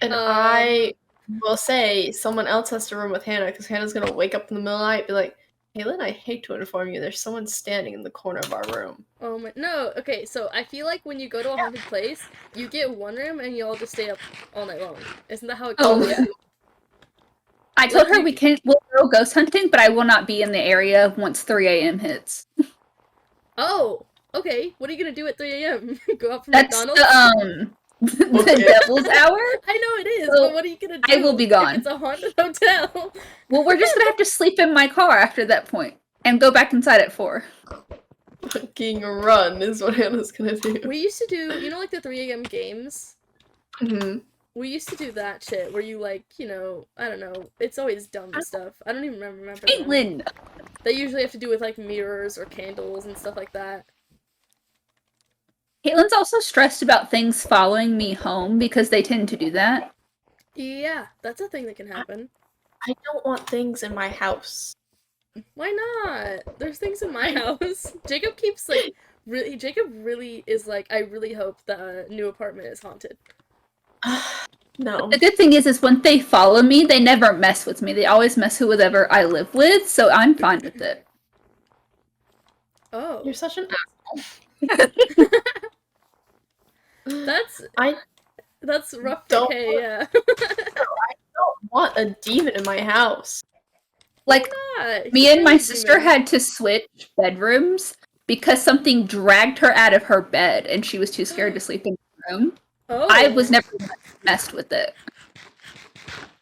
And I will say, someone else has to room with Hannah, because Hannah's gonna wake up in the middle of the night and be like, Caitlin, I hate to inform you, there's someone standing in the corner of our room. Oh my, no, okay, so I feel like when you go to a haunted place, you get one room and you all just stay up all night long. Isn't that how it goes? Oh, yeah. I told her we'll go ghost hunting, but I will not be in the area once 3 a.m. hits. Oh, okay. What are you gonna do at 3 a.m.? Go out from That's McDonald's? The devil's hour? I know it is, so but what are you gonna do? I will be gone. It's a haunted hotel. Well, we're just gonna have to sleep in my car after that point, and go back inside at 4. Fucking run is what Hannah's gonna do. We used to do, you know, like the 3 a.m. games? We used to do that shit where you, like, you know, I don't know, it's always dumb stuff. I don't even remember. Caitlin! They usually have to do with, like, mirrors or candles and stuff like that. Caitlin's also stressed about things following me home because they tend to do that. Yeah, that's a thing that can happen. I don't want things in my house. Why not? There's things in my house. Jacob keeps, like, Jacob really is like, I really hope the new apartment is haunted. No. The good thing is when they follow me, they never mess with me. They always mess with whoever I live with, so I'm fine with it. Oh. You're such an asshole. That's rough. Okay, yeah. I don't want a demon in my house. Like, me and my sister had to switch bedrooms because something dragged her out of her bed and she was too scared to sleep in room. Oh. I was never messed with it.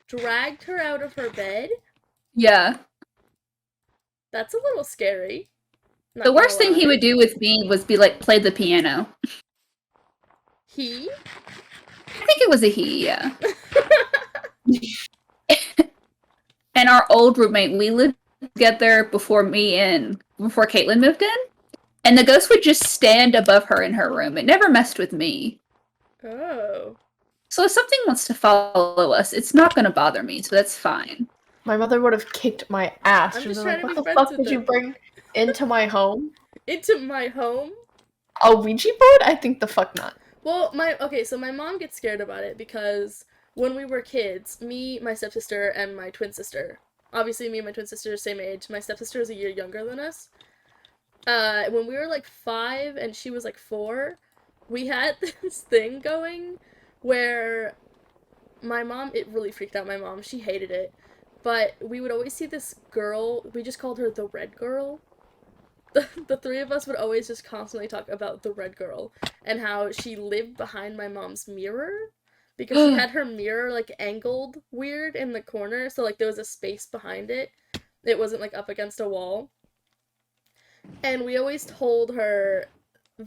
Dragged her out of her bed? Yeah. That's a little scary. Not The worst gonna thing he lie. would do with me was be like, play the piano. He? I think it was a he, yeah. And our old roommate, we lived together before Kaypenn moved in. And the ghost would just stand above her in her room. It never messed with me. Oh. So if something wants to follow us, it's not going to bother me, so that's fine. My mother would have kicked my ass. I'm She was just like, trying to what be the friends fuck with did you them. bring into my home? Into my home? A Ouija board? I think the fuck not. Well, so my mom gets scared about it because when we were kids, me, my stepsister, and my twin sister, obviously me and my twin sister are the same age, my stepsister is a year younger than us, when we were like 5 and she was like 4, we had this thing going where my mom, it really freaked out my mom, she hated it, but we would always see this girl, we just called her the red girl. The three of us would always just constantly talk about the red girl and how she lived behind my mom's mirror because she had her mirror like angled weird in the corner, so like there was a space behind it. It wasn't like up against a wall. And we always told her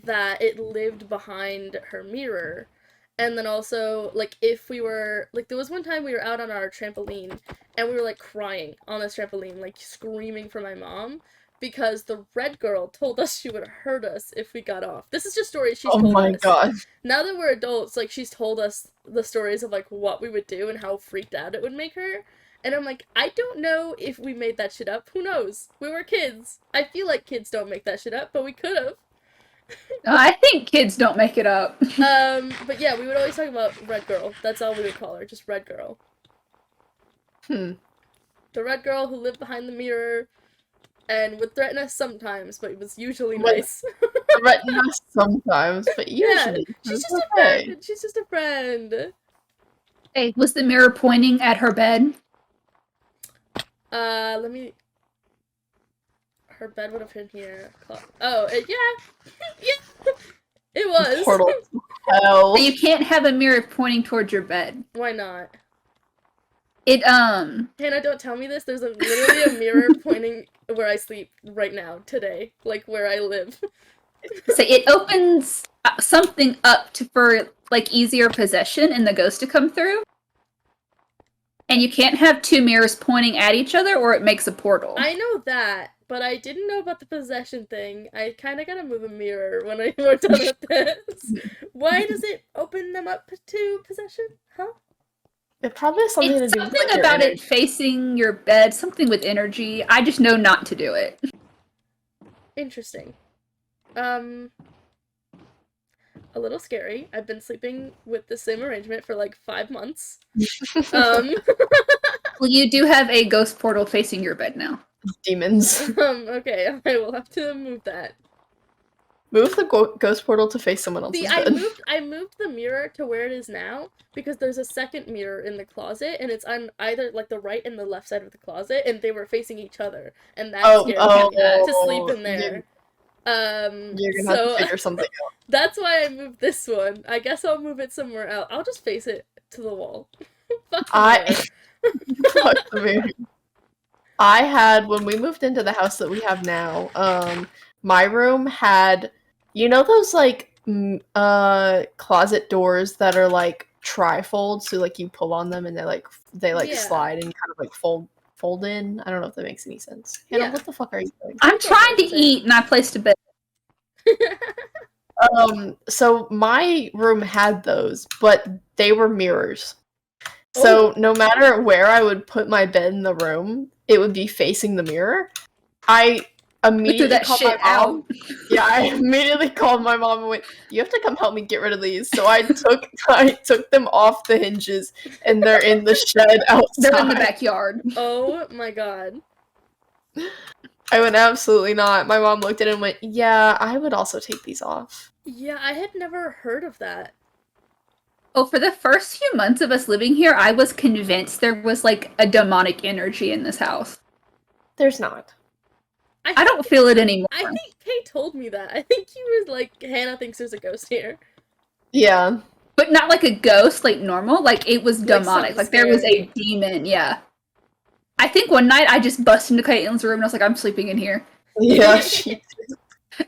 that it lived behind her mirror. And then also, like, if we were, like, there was one time we were out on our trampoline, and we were, like, crying on this trampoline, like, screaming for my mom, because the red girl told us she would hurt us if we got off. This is just stories she's told us. Oh my god. Now that we're adults, like, she's told us the stories of, like, what we would do and how freaked out it would make her. And I'm like, I don't know if we made that shit up. Who knows? We were kids. I feel like kids don't make that shit up, but we could have. I think kids don't make it up. But yeah, we would always talk about Red Girl. That's all we would call her, just Red Girl. The red girl who lived behind the mirror and would threaten us sometimes, but it was usually nice. Threaten us sometimes, but usually she's just a friend. She's just a friend. Hey, was the mirror pointing at her bed? Let me... Her bed would have been here. Oh, yeah. Yeah. It was. Portal to hell. You can't have a mirror pointing towards your bed. Why not? Hannah, don't tell me this. There's literally a mirror pointing where I sleep right now, today. Like, where I live. So it opens something up for, like, easier possession and the ghost to come through. And you can't have two mirrors pointing at each other or it makes a portal. I know that, but I didn't know about the possession thing. I kind of gotta move a mirror when we're done with this. Why does it open them up to possession? Huh? It probably has something to do with something about it facing your bed, something with energy. I just know not to do it. Interesting. A little scary. I've been sleeping with the same arrangement for like 5 months. Well, you do have a ghost portal facing your bed now. Demons. Okay, I will have to move that. Move the ghost portal to face someone else's bed. I moved the mirror to where it is now because there's a second mirror in the closet and it's on either like the right and the left side of the closet and they were facing each other and that scared me to sleep in there. You're gonna have to figure something out. That's why I moved this one. I guess I'll move it somewhere else. I'll just face it to the wall. Fuck the mirror. I had, when we moved into the house that we have now, my room had, you know those, like, closet doors that are, like, trifold, so, like, you pull on them and they slide and kind of, like, fold in? I don't know if that makes any sense. Hannah, what the fuck are you doing? I'm trying to eat and I placed a bed. So my room had those, but they were mirrors. So no matter where I would put my bed in the room, it would be facing the mirror. I immediately called my mom. Yeah, I immediately called my mom and went, "You have to come help me get rid of these." So I took them off the hinges, and they're in the shed outside. They're in the backyard. Oh my god. I went, absolutely not. My mom looked at it and went, "Yeah, I would also take these off." Yeah, I had never heard of that. Oh, for the first few months of us living here, I was convinced there was, like, a demonic energy in this house. There's not. I don't feel it anymore. I think Kay told me that. I think he was like, Hannah thinks there's a ghost here. Yeah. But not like a ghost, like normal. Like, it was demonic. something Like, there was scary. a demon, yeah. I think one night I just busted into Caitlin's room and I was like, I'm sleeping in here. Yeah.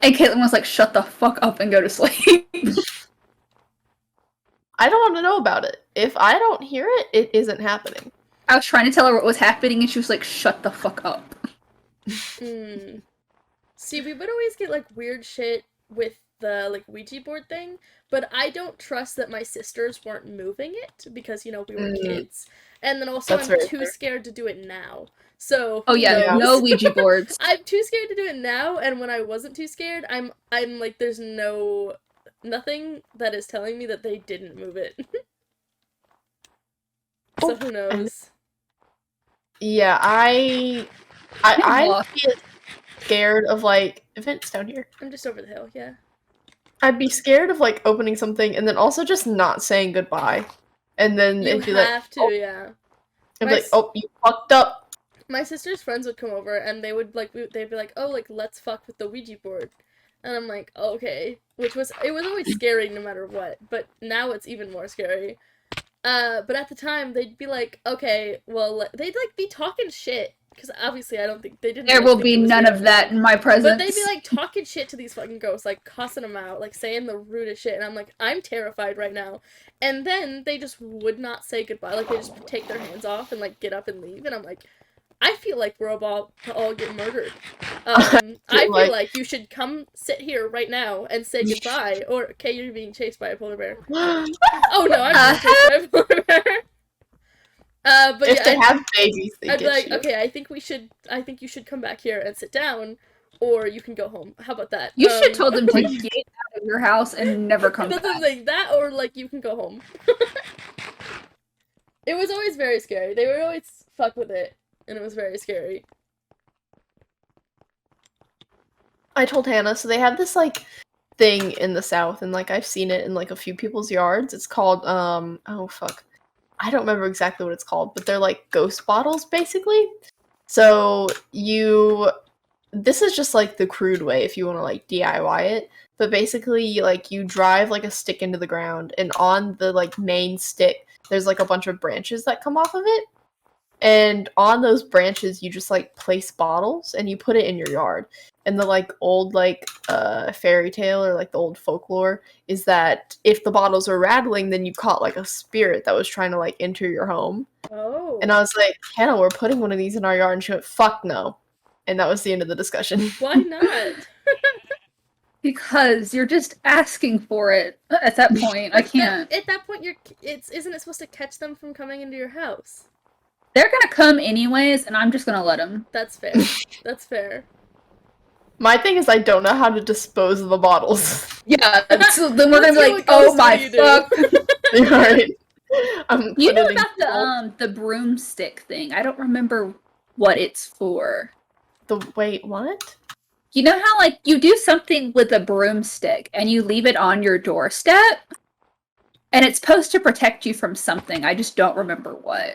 And Caitlin was like, shut the fuck up and go to sleep. I don't want to know about it. If I don't hear it, it isn't happening. I was trying to tell her what was happening and she was like, shut the fuck up. See, we would always get, like, weird shit with the, like, Ouija board thing, but I don't trust that my sisters weren't moving it because, you know, we were kids. And then also That's I'm very too fair. scared to do it now. So, Oh yeah, Yeah. no Ouija boards. I'm too scared to do it now, and when I wasn't too scared, I'm like, there's nothing that is telling me that they didn't move it. So who knows? Yeah, I get scared of, like, events down here. I'm just over the hill, yeah. I'd be scared of, like, opening something and then also just not saying goodbye. And then You it'd be like, have to, oh, yeah. I'd be like, oh, you fucked up. My sister's friends would come over and they would they'd be like, oh, like, let's fuck with the Ouija board. And I'm like, okay. It was always scary no matter what, but now it's even more scary. But at the time they'd be like, okay, well, they'd like be talking shit. Because obviously I don't think they didn't. There will be none of that in my presence. But they'd be like talking shit to these fucking ghosts, like cussing them out, like saying the rudest shit, and I'm like, I'm terrified right now. And then they just would not say goodbye, like they just take their hands off and like get up and leave, and I'm like, I feel like we're about to all get murdered. I feel like you should come sit here right now and say goodbye, or okay, you're being chased by a polar bear. Oh no, I'm being chased by a polar bear. But if they have babies, they I'd be get like, you. okay, I think you should come back here and sit down, or you can go home. How about that? You should told them to get out of your house and never come back. Like that, or like you can go home. It was always very scary. They would always fuck with it, and it was very scary. I told Hannah, so they have this like thing in the South, and like I've seen it in like a few people's yards. It's called oh fuck. I don't remember exactly what it's called, but they're like ghost bottles basically. So this is just like the crude way if you want to like DIY it, but basically like you drive like a stick into the ground, and on the like main stick there's like a bunch of branches that come off of it, and on those branches you just like place bottles and you put it in your yard. And the like old like fairy tale or like the old folklore is that if the bottles are rattling, then you caught like a spirit that was trying to like enter your home. Oh. And I was like, Hannah, we're putting one of these in our yard, and she went, fuck no. And that was the end of the discussion. Why not? Because you're just asking for it at that point. I can't. At that point, isn't it supposed to catch them from coming into your house? They're gonna come anyways, and I'm just gonna let them. That's fair. That's fair. My thing is I don't know how to dispose of the bottles. Yeah, so then we're gonna be like, oh my fuck. Right. You know about the broomstick thing. I don't remember what it's for. Wait, what? You know how like you do something with a broomstick and you leave it on your doorstep? And it's supposed to protect you from something. I just don't remember what.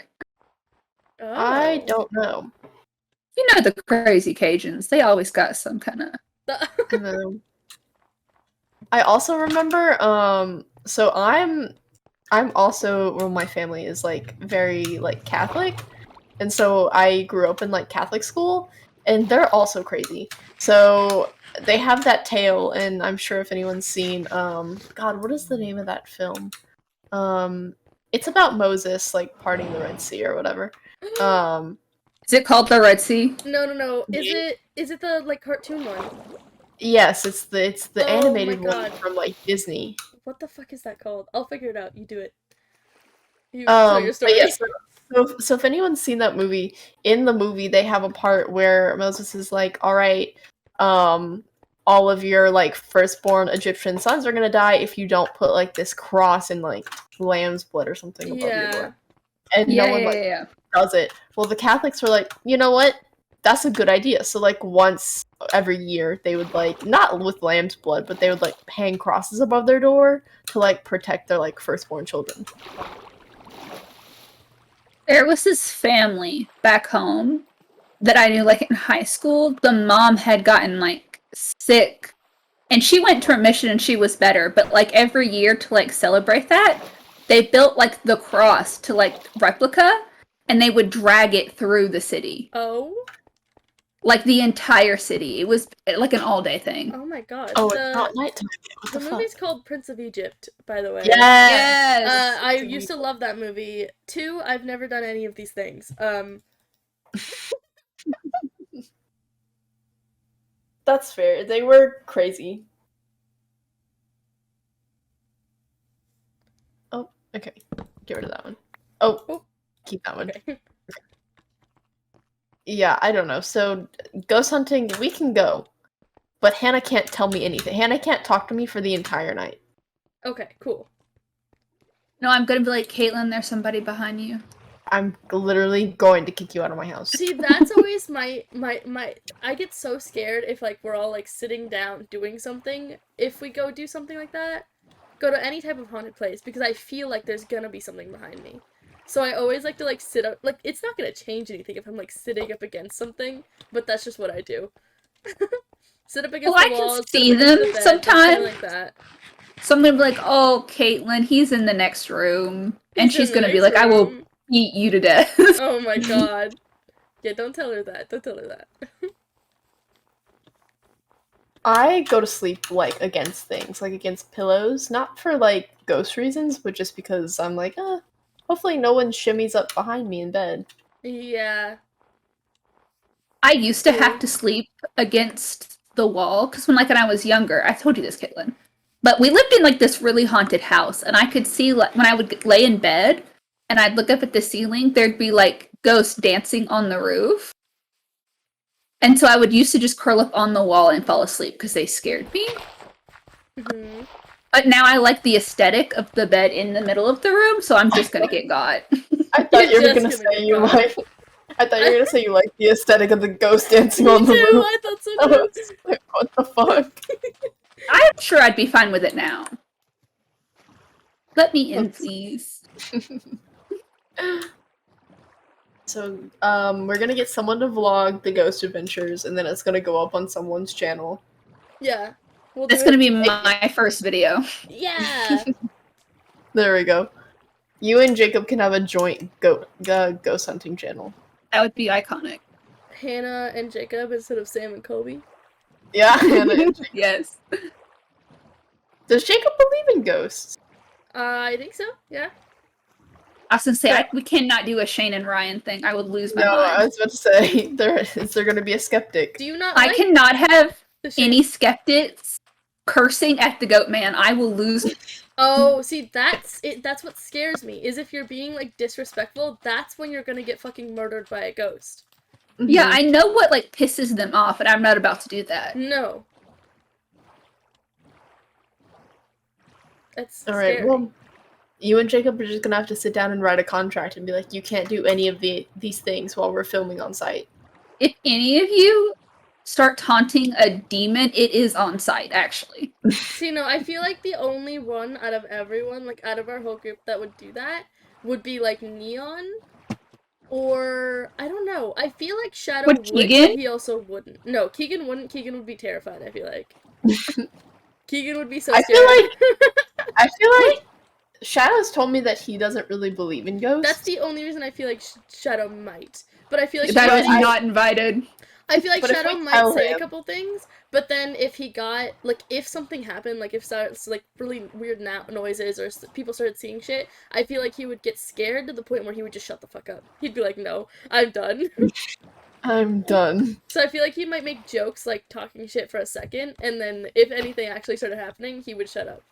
Oh. I don't know. You know the crazy Cajuns. They always got some kind of... I also remember, so I'm also, well, my family is, like, very, like, Catholic, and so I grew up in, like, Catholic school, and they're also crazy. So they have that tale, and I'm sure if anyone's seen, God, what is the name of that film? It's about Moses, like, parting the Red Sea or whatever. Is it called the Red Sea? No. Is it the like cartoon one? Yes, it's the animated my one God. from like Disney. What the fuck is that called? I'll figure it out. You do it. You tell your story. But yeah, so if anyone's seen that movie, in the movie they have a part where Moses is like, all right, all of your like firstborn Egyptian sons are gonna die if you don't put like this cross in like lamb's blood or something above your door. And no one does it. Well, the Catholics were like, you know what? That's a good idea. So like once every year they would like, not with lamb's blood, but they would like hang crosses above their door to like protect their like firstborn children. There was this family back home that I knew like in high school. The mom had gotten like sick And she went to remission and she was better. But like every year to like celebrate that, they built like the cross to like replica, and they would drag it through the city. Oh. Like the entire city. It was like an all-day thing. Oh my god. Oh, it's not nighttime. The movie's called Prince of Egypt, by the way. Yes! I used to love that movie. 2, I've never done any of these things. That's fair. They were crazy. Oh, okay. Get rid of that one. Oh. Keep that one. Okay. Yeah, I don't know. So, ghost hunting, we can go. But Hannah can't tell me anything. Hannah can't talk to me for the entire night. Okay, cool. No, I'm gonna be like, Caitlin, there's somebody behind you. I'm literally going to kick you out of my house. See, that's always my I get so scared if like we're all like sitting down doing something. If we go do something like that, go to any type of haunted place, because I feel like there's gonna be something behind me. So I always like to like sit up, like it's not gonna change anything if I'm like sitting up against something, but that's just what I do. Sit up against the walls. I can see them sometimes. Like that. So I'm gonna be like, oh, Caitlin, he's in the next room. And she's gonna be like, I will eat you to death. Oh my god. Yeah, don't tell her that. Don't tell her that. I go to sleep, like, against things. Like, against pillows. Not for, like, ghost reasons, but just because I'm like, hopefully no one shimmies up behind me in bed. Yeah. I used to have to sleep against the wall, because when I was younger, I told you this, Caitlin, but we lived in like this really haunted house, and I could see like when I would lay in bed and I'd look up at the ceiling, there'd be like ghosts dancing on the roof, and so I would used to just curl up on the wall and fall asleep because they scared me. Mm-hmm. But now I like the aesthetic of the bed in the middle of the room, so I'm just gonna get got. I thought you were gonna say you like. I thought you were gonna say you like the aesthetic of the ghost dancing on the roof. I thought so too. I was like, what the fuck? I'm sure I'd be fine with it now. Let me in, please. So, we're gonna get someone to vlog the ghost adventures, and then it's gonna go up on someone's channel. Yeah. It's gonna be my first video. Yeah. There we go. You and Jacob can have a joint ghost hunting channel. That would be iconic. Hannah and Jacob instead of Sam and Kobe. Yeah, Hannah and Jacob. Yes. Does Jacob believe in ghosts? I think so, yeah. I was gonna say, we cannot do a Shane and Ryan thing. I would lose my mind. I was about to say, is there gonna be a skeptic? Do you not I cannot have any skeptics cursing at the goat man. I will lose. Oh, see, that's it. That's what scares me, is if you're being, like, disrespectful, that's when you're gonna get fucking murdered by a ghost. Mm-hmm. Yeah, I know what, like, pisses them off, and I'm not about to do that. No. That's Alright, scary. well, you and Jacob are just gonna have to sit down and write a contract and be like, you can't do any of these things while we're filming on site. If any of you start taunting a demon, it is on site, actually. See, no, I feel like the only one out of everyone, like, out of our whole group that would do that would be, like, Neon, or, I don't know, I feel like Shadow would, but he also wouldn't. No, Keegan wouldn't. Keegan would be terrified, I feel like. Keegan would be so scared. I feel like Shadow's told me that he doesn't really believe in ghosts. That's the only reason I feel like Shadow might. But I feel like Shadow's not invited. I feel like Shadow might say a couple things, but then if he got, like, if something happened, like, if starts, like, really weird noises or people started seeing shit, I feel like he would get scared to the point where he would just shut the fuck up. He'd be like, no, I'm done. I'm done. So I feel like he might make jokes, like, talking shit for a second, and then if anything actually started happening, he would shut up.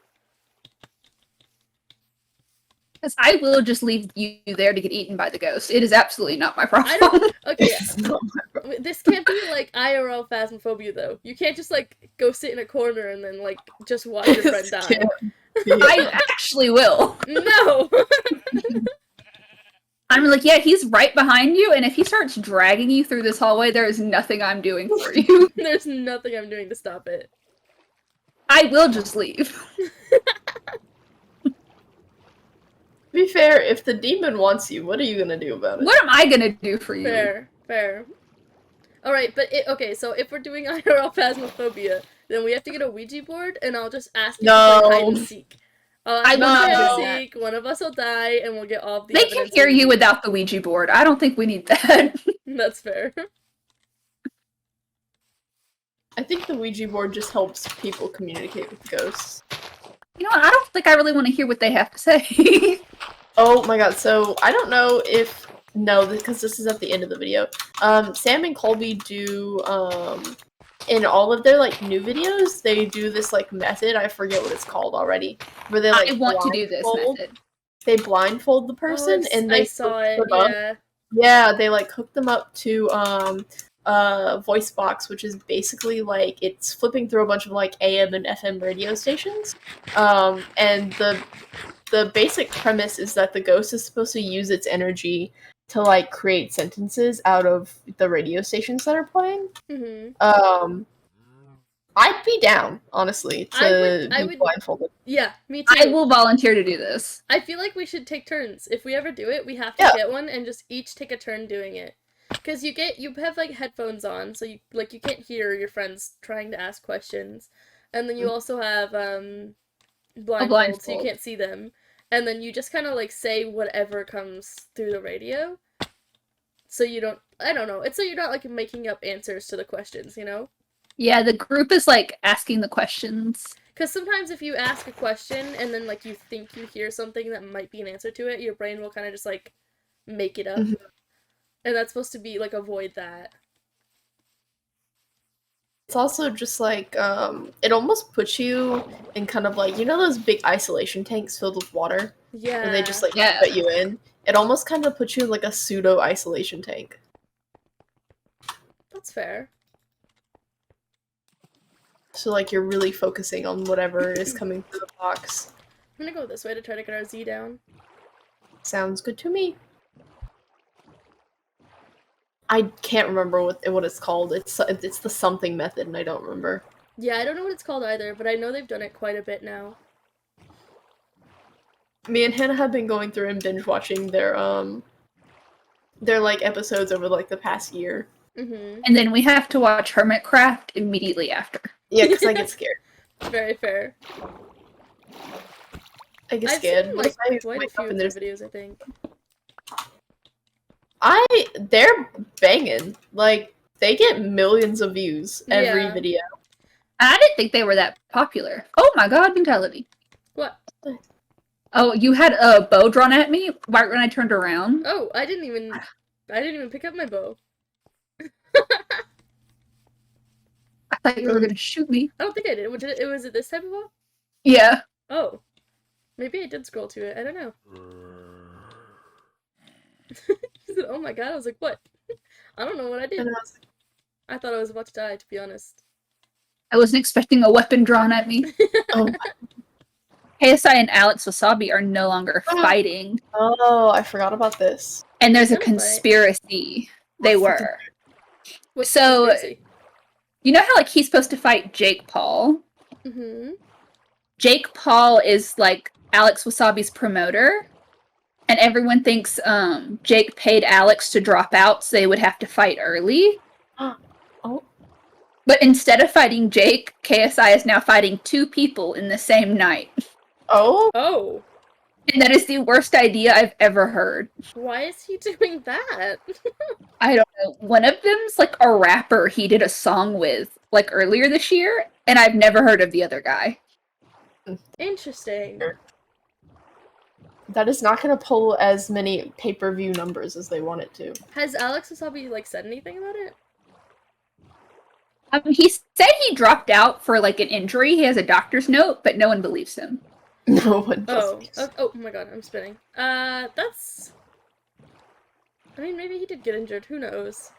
Because I will just leave you there to get eaten by the ghost. It is absolutely not my problem. Okay, this can't be, like, IRL phasmophobia, though. You can't just, like, go sit in a corner and then, like, just watch your friend die. I actually will. No! I'm like, yeah, he's right behind you, and if he starts dragging you through this hallway, there is nothing I'm doing for you. There's nothing I'm doing to stop it. I will just leave. To be fair, if the demon wants you, what are you gonna do about it? What am I gonna do for you? Fair. Alright, but okay, so if we're doing IRL Phasmophobia, then we have to get a Ouija board, and I'll just ask you to play hide and seek. I will hide not and seek, one of us will die, and we'll get all the They can hear you without the Ouija board. I don't think we need that. That's fair. I think the Ouija board just helps people communicate with ghosts. You know what? I don't think I really want to hear what they have to say. Oh my god, so I don't know if... No, because this is at the end of the video. Sam and Colby do, in all of their, like, new videos, they do this, like, method, I forget what it's called already, where they, like, I want to do this method. They blindfold the person, and they I saw it, yeah. Yeah, they, like, hook them up to, voice box, which is basically like it's flipping through a bunch of like AM and FM radio stations. And the basic premise is that the ghost is supposed to use its energy to like create sentences out of the radio stations that are playing. Mm-hmm. I'd be down, honestly, to be blindfolded. Yeah, me too. I will volunteer to do this. I feel like we should take turns. If we ever do it, we have to get one and just each take a turn doing it. Because you have like headphones on, so you can't hear your friends trying to ask questions, and then you also have blindfold, so you can't see them, and then you just kind of like say whatever comes through the radio, so you don't. I don't know. It's so you're not like making up answers to the questions, you know? Yeah, the group is like asking the questions. Because sometimes if you ask a question and then like you think you hear something that might be an answer to it, your brain will kind of just like make it up. Mm-hmm. And that's supposed to be, like, avoid that. It's also just, like, it almost puts you in kind of, like, you know those big isolation tanks filled with water? Yeah. And they just, like, put you in? It almost kind of puts you in, like, a pseudo-isolation tank. That's fair. So, like, you're really focusing on whatever is coming through the box. I'm gonna go this way to try to get our Z down. Sounds good to me. I can't remember what it's called. It's the something method, and I don't remember. Yeah, I don't know what it's called either, but I know they've done it quite a bit now. Me and Hannah have been going through and binge watching their like episodes over like the past year. Mm-hmm. And then we have to watch Hermitcraft immediately after. Yeah, because I get scared. Very fair. I get scared. I've seen, like, quite a few of their videos, I think. They're banging. Like, they get millions of views every video. I didn't think they were that popular. Oh my god, mentality. What? Oh, you had a bow drawn at me right when I turned around? Oh, I didn't even pick up my bow. I thought you were gonna shoot me. I don't think I did. Was it this type of bow? Yeah. Oh. Maybe I did scroll to it. I don't know. She said, oh my god. I was like, what? I don't know what I did. I thought I was about to die, to be honest. I wasn't expecting a weapon drawn at me. Oh. KSI and Alex Wasabi are no longer fighting. Oh, I forgot about this. And there's a conspiracy. They were. So, conspiracy? You know how like he's supposed to fight Jake Paul? Mm-hmm. Jake Paul is like Alex Wasabi's promoter. And everyone thinks Jake paid Alex to drop out so they would have to fight early. Oh. But instead of fighting Jake, KSI is now fighting two people in the same night. Oh? Oh. And that is the worst idea I've ever heard. Why is he doing that? I don't know. One of them's like a rapper he did a song with like earlier this year, and I've never heard of the other guy. Interesting. That is not going to pull as many pay-per-view numbers as they want it to. Has Alex Wasabi like said anything about it? He said he dropped out for like an injury. He has a doctor's note, but no one believes him. No one does. Oh my god, I'm spinning. That's... I mean, maybe he did get injured. Who knows?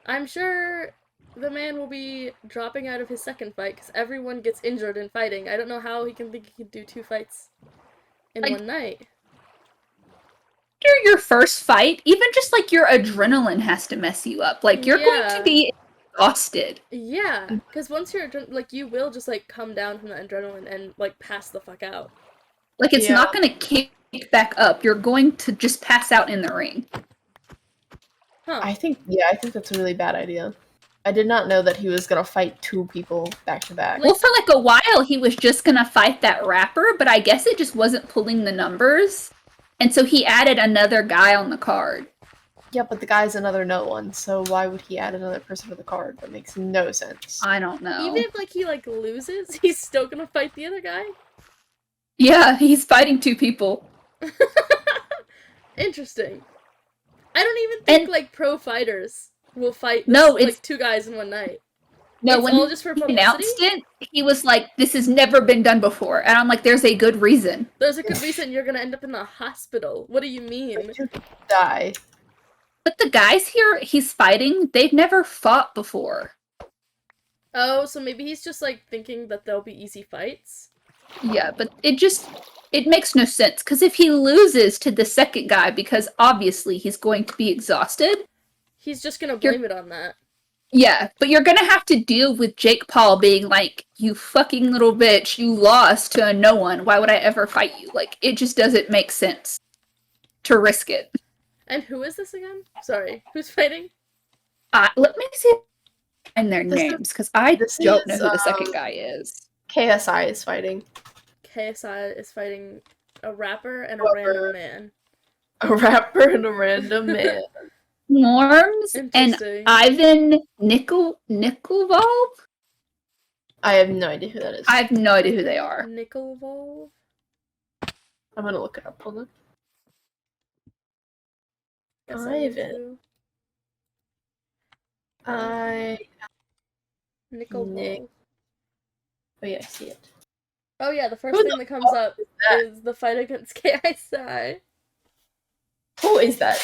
I'm sure the man will be dropping out of his second fight because everyone gets injured in fighting. I don't know how he can think he can do 2 fights in one night. After your first fight, even just like your adrenaline has to mess you up. Like you're going to be exhausted. Yeah, because once you're like you will just like come down from that adrenaline and like pass the fuck out. Like it's not going to kick back up. You're going to just pass out in the ring. Huh. I think that's a really bad idea. I did not know that he was gonna fight 2 people back to back. Well, for like a while, he was just gonna fight that rapper, but I guess it just wasn't pulling the numbers. And so he added another guy on the card. Yeah, but the guy's another no one, so why would he add another person to the card? That makes no sense. I don't know. Even if, like, he, like, loses, he's still gonna fight the other guy? Yeah, he's fighting 2 people. Interesting. I don't even think, like, pro fighters will fight like 2 guys in one night. No, it's when all just for he publicity? announced it, he was like, this has never been done before. And I'm like, there's a good reason. There's a good reason you're gonna end up in the hospital. What do you mean? Die. But the guys here he's fighting, they've never fought before. Oh, so maybe he's just, like, thinking that they'll be easy fights? Yeah, but it makes no sense. Because if he loses to the second guy, because obviously he's going to be exhausted. He's just gonna blame it on that. Yeah, but you're gonna have to deal with Jake Paul being like, you fucking little bitch, you lost to a no one. Why would I ever fight you? Like, it just doesn't make sense to risk it. And who is this again? Sorry, who's fighting? Let me see and their names, because I don't know who the second guy is. KSI is fighting. KSI is fighting a rapper and a random man. A rapper and a random man. Norms and Ivan Nikolov? I have no idea who that is. I have no idea who they are. Nikolov? I'm gonna look it up. Hold on. Ivan. Nikolov. Oh yeah, I see it. Oh yeah, the first thing that comes up is the fight against KSI. Who is that?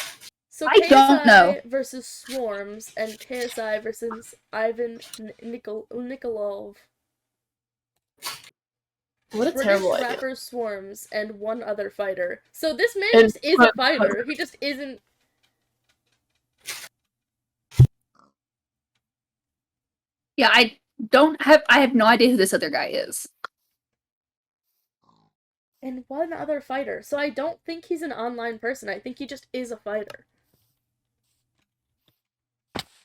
So I don't know. KSI versus Swarms and KSI versus Ivan Nikolov. What a British terrible idea. rapper Swarms and one other fighter. So this man just is a fighter. He just isn't. Yeah, I have no idea who this other guy is. And one other fighter. So I don't think he's an online person. I think he just is a fighter.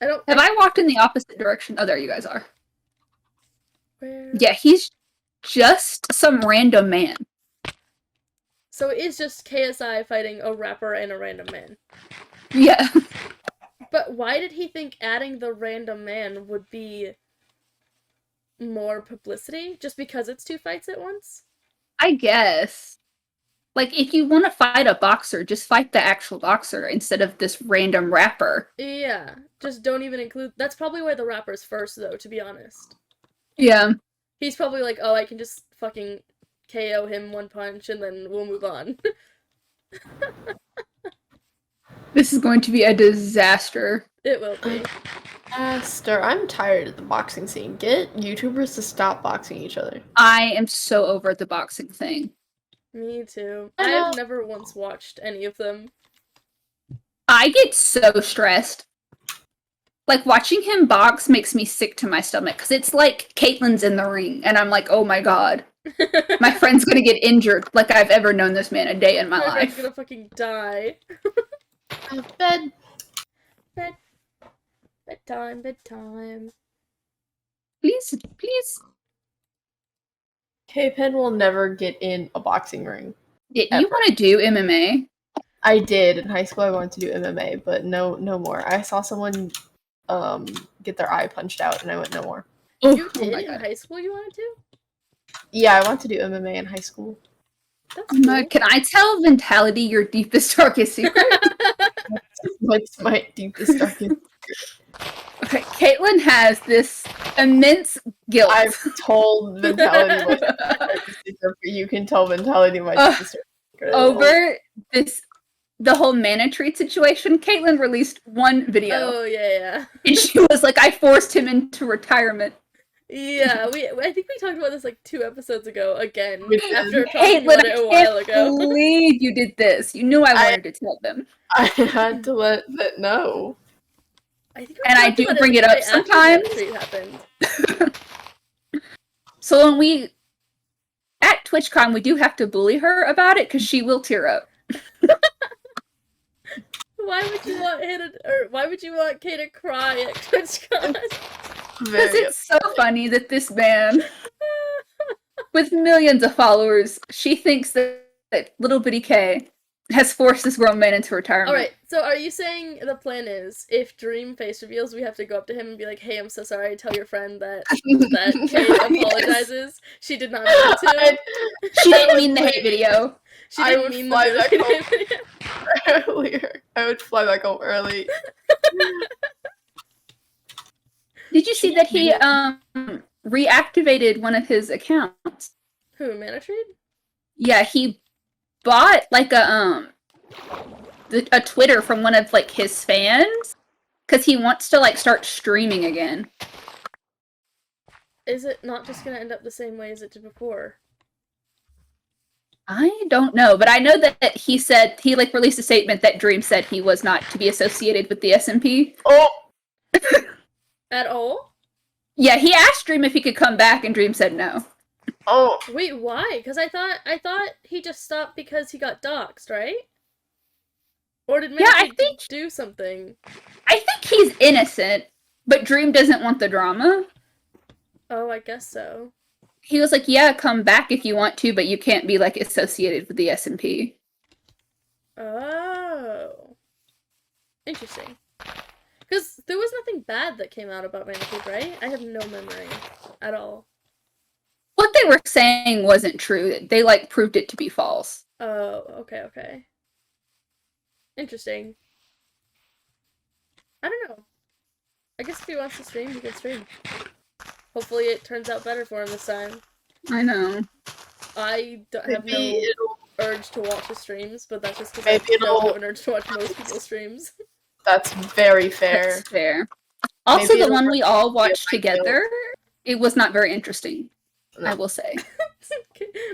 Have I walked in the opposite direction? Oh, there you guys are. Where? Yeah, he's just some random man. So it is just KSI fighting a rapper and a random man. Yeah. But why did he think adding the random man would be more publicity? Just because it's 2 fights at once? I guess. Like, if you want to fight a boxer, just fight the actual boxer instead of this random rapper. Yeah, just don't even include... That's probably why the rapper's first, though, to be honest. Yeah. He's probably like, oh, I can just fucking KO him 1 punch and then we'll move on. This is going to be a disaster. It will be. Esther, I'm tired of the boxing scene. Get YouTubers to stop boxing each other. I am so over the boxing thing. Me too. I have never once watched any of them. I get so stressed. Like, watching him box makes me sick to my stomach, because it's like Kaypenn's in the ring, and I'm like, oh my god. My friend's gonna get injured like I've ever known this man a day in my life. Friend's gonna fucking die. Bed. Bedtime. Please. Kaypenn will never get in a boxing ring. Yeah, you want to do MMA? I did. In high school I wanted to do MMA, but no more. I saw someone get their eye punched out and I went no more. You did in high school you wanted to? Yeah, I wanted to do MMA in high school. That's cool. Can I tell Ventality your deepest, darkest secret? What's my deepest, darkest secret? Okay, Caitlin has this immense guilt. I've told Ventality my deepest secret, but you can tell Ventality my deepest secret. Over the whole mana tree situation, Caitlin released one video. Oh, yeah. And she was like, I forced him into retirement. Yeah, I think we talked about this like 2 episodes ago again. After talking Caitlin, about it a while ago. I can't believe you did this. You knew I wanted to tell them. I had to let that know. I do bring it up sometimes. So when we at TwitchCon, we do have to bully her about it because she will tear up. Why would you want want Hannah, or why would you want Kay to cry at TwitchCon? Because it's so funny that this man, with millions of followers, she thinks that little bitty Kay has forced this grown man into retirement. Alright, so are you saying the plan is, if Dream face reveals, we have to go up to him and be like, hey, I'm so sorry, tell your friend that Kay apologizes? Yes. She did not mean to. She didn't mean the hate video. She didn't mean the hate video. Earlier. I would fly back home early. Did you see that he reactivated one of his accounts? Who, Manatreed? Yeah, he bought like a Twitter from one of like his fans because he wants to like start streaming again. Is it not just gonna end up the same way as it did before? I don't know, but I know that he said he like released a statement that Dream said he was not to be associated with the SMP. Oh. At all? Yeah, he asked Dream if he could come back, and Dream said no. Oh. Wait, why? Because I thought he just stopped because he got doxxed, right? Or did Manatreed do something? I think he's innocent, but Dream doesn't want the drama. Oh, I guess so. He was like, yeah, come back if you want to, but you can't be, like, associated with the SMP. Oh. Interesting. Because there was nothing bad that came out about Manatreed, right? I have no memory at all. What they were saying wasn't true. They, like, proved it to be false. Oh, okay. Interesting. I don't know. I guess if he wants to stream, he can stream. Hopefully it turns out better for him this time. I know. I have no urge to watch his streams, but that's just because I don't have an urge to watch most people's streams. That's very fair. That's fair. Also, the one we all watched together, it was not very interesting, no. I will say.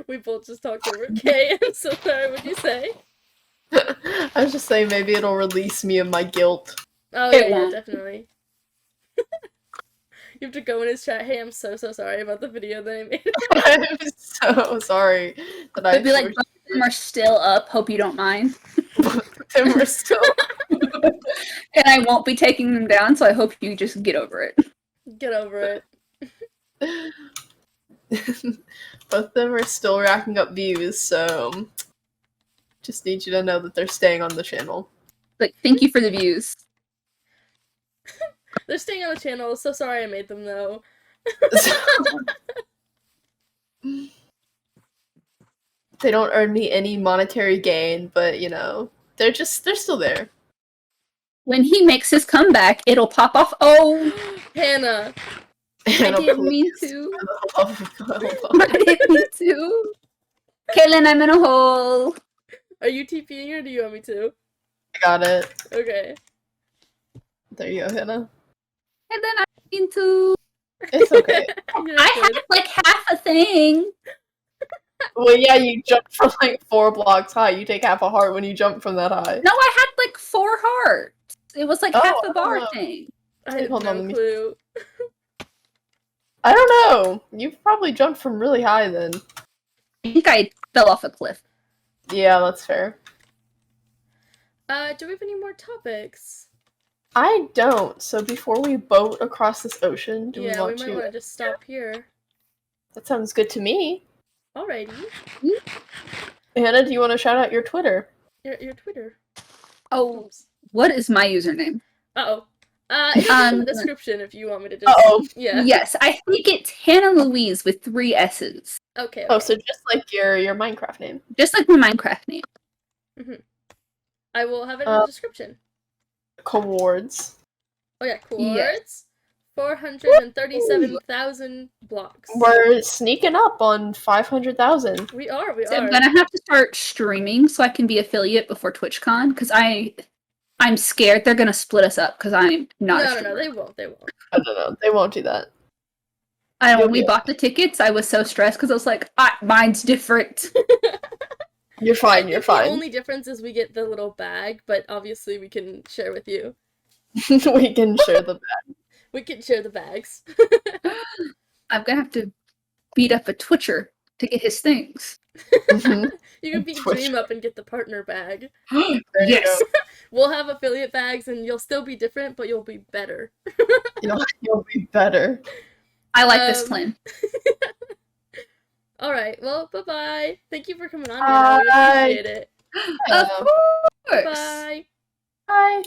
We both just talked over Kay. I'm so sorry, what'd you say? I was just saying maybe it'll release me of my guilt. Oh, yeah, definitely. You have to go in his chat, hey, I'm so sorry about the video that I made. I'm so sorry that I... It'd be like, both of them are still up, hope you don't mind. Both of them are still And I won't be taking them down, so I hope you just get over it. Get over it. Both of them are still racking up views, so... Just need you to know that they're staying on the channel. Like, thank you for the views. They're staying on the channel, so sorry I made them, though. They don't earn me any monetary gain, but, you know, they're still there. When he makes his comeback, it'll pop off. Oh! Hannah! I didn't mean to. I didn't mean to. Kaylen, I'm in a hole. Are you TPing or do you want me to? I got it. Okay. There you go, Hannah. And then I mean to. It's okay. I had like half a thing. Well, yeah, you jumped from like 4 blocks high. You take half a heart when you jump from that high. No, I had like 4 hearts. It was like half a bar thing. I had no clue. I don't know. You probably jumped from really high then. I think I fell off a cliff. Yeah, that's fair. Do we have any more topics? I don't. So before we boat across this ocean, do we want to... might want to just stop here. That sounds good to me. Alrighty. Hannah, do you want to shout out your Twitter? Your Twitter. Oh, what is my username? Uh-oh. It's in the description if you want me to just... Uh-oh. Yeah. Yes, I think it's Hannah Louise with 3 S's. Okay. Oh, so just like your Minecraft name. Just like my Minecraft name. Mm-hmm. I will have it in the description. Cowards. Oh yeah, Cowards. 437,000 blocks. We're sneaking up on 500,000. We are. So I'm gonna have to start streaming so I can be affiliate before TwitchCon, because I'm scared they're gonna split us up, because I'm not No, they won't. They won't. I don't know. They won't do that. When we bought the tickets, I was so stressed, because I was like, mine's different. You're fine, you're fine. The only difference is we get the little bag, but obviously we can share with you. We can share the bag. We can share the bags. I'm gonna have to beat up a Twitcher to get his things. Mhm. You can beat Twitch. Dream up and get the partner bag. There you Yes. go. We'll have affiliate bags, and you'll still be different, but you'll be better. You'll be better. I like this plan. All right. Well, bye-bye. Thank you for coming on. Hannah. We appreciate it. Of course. Bye. Bye.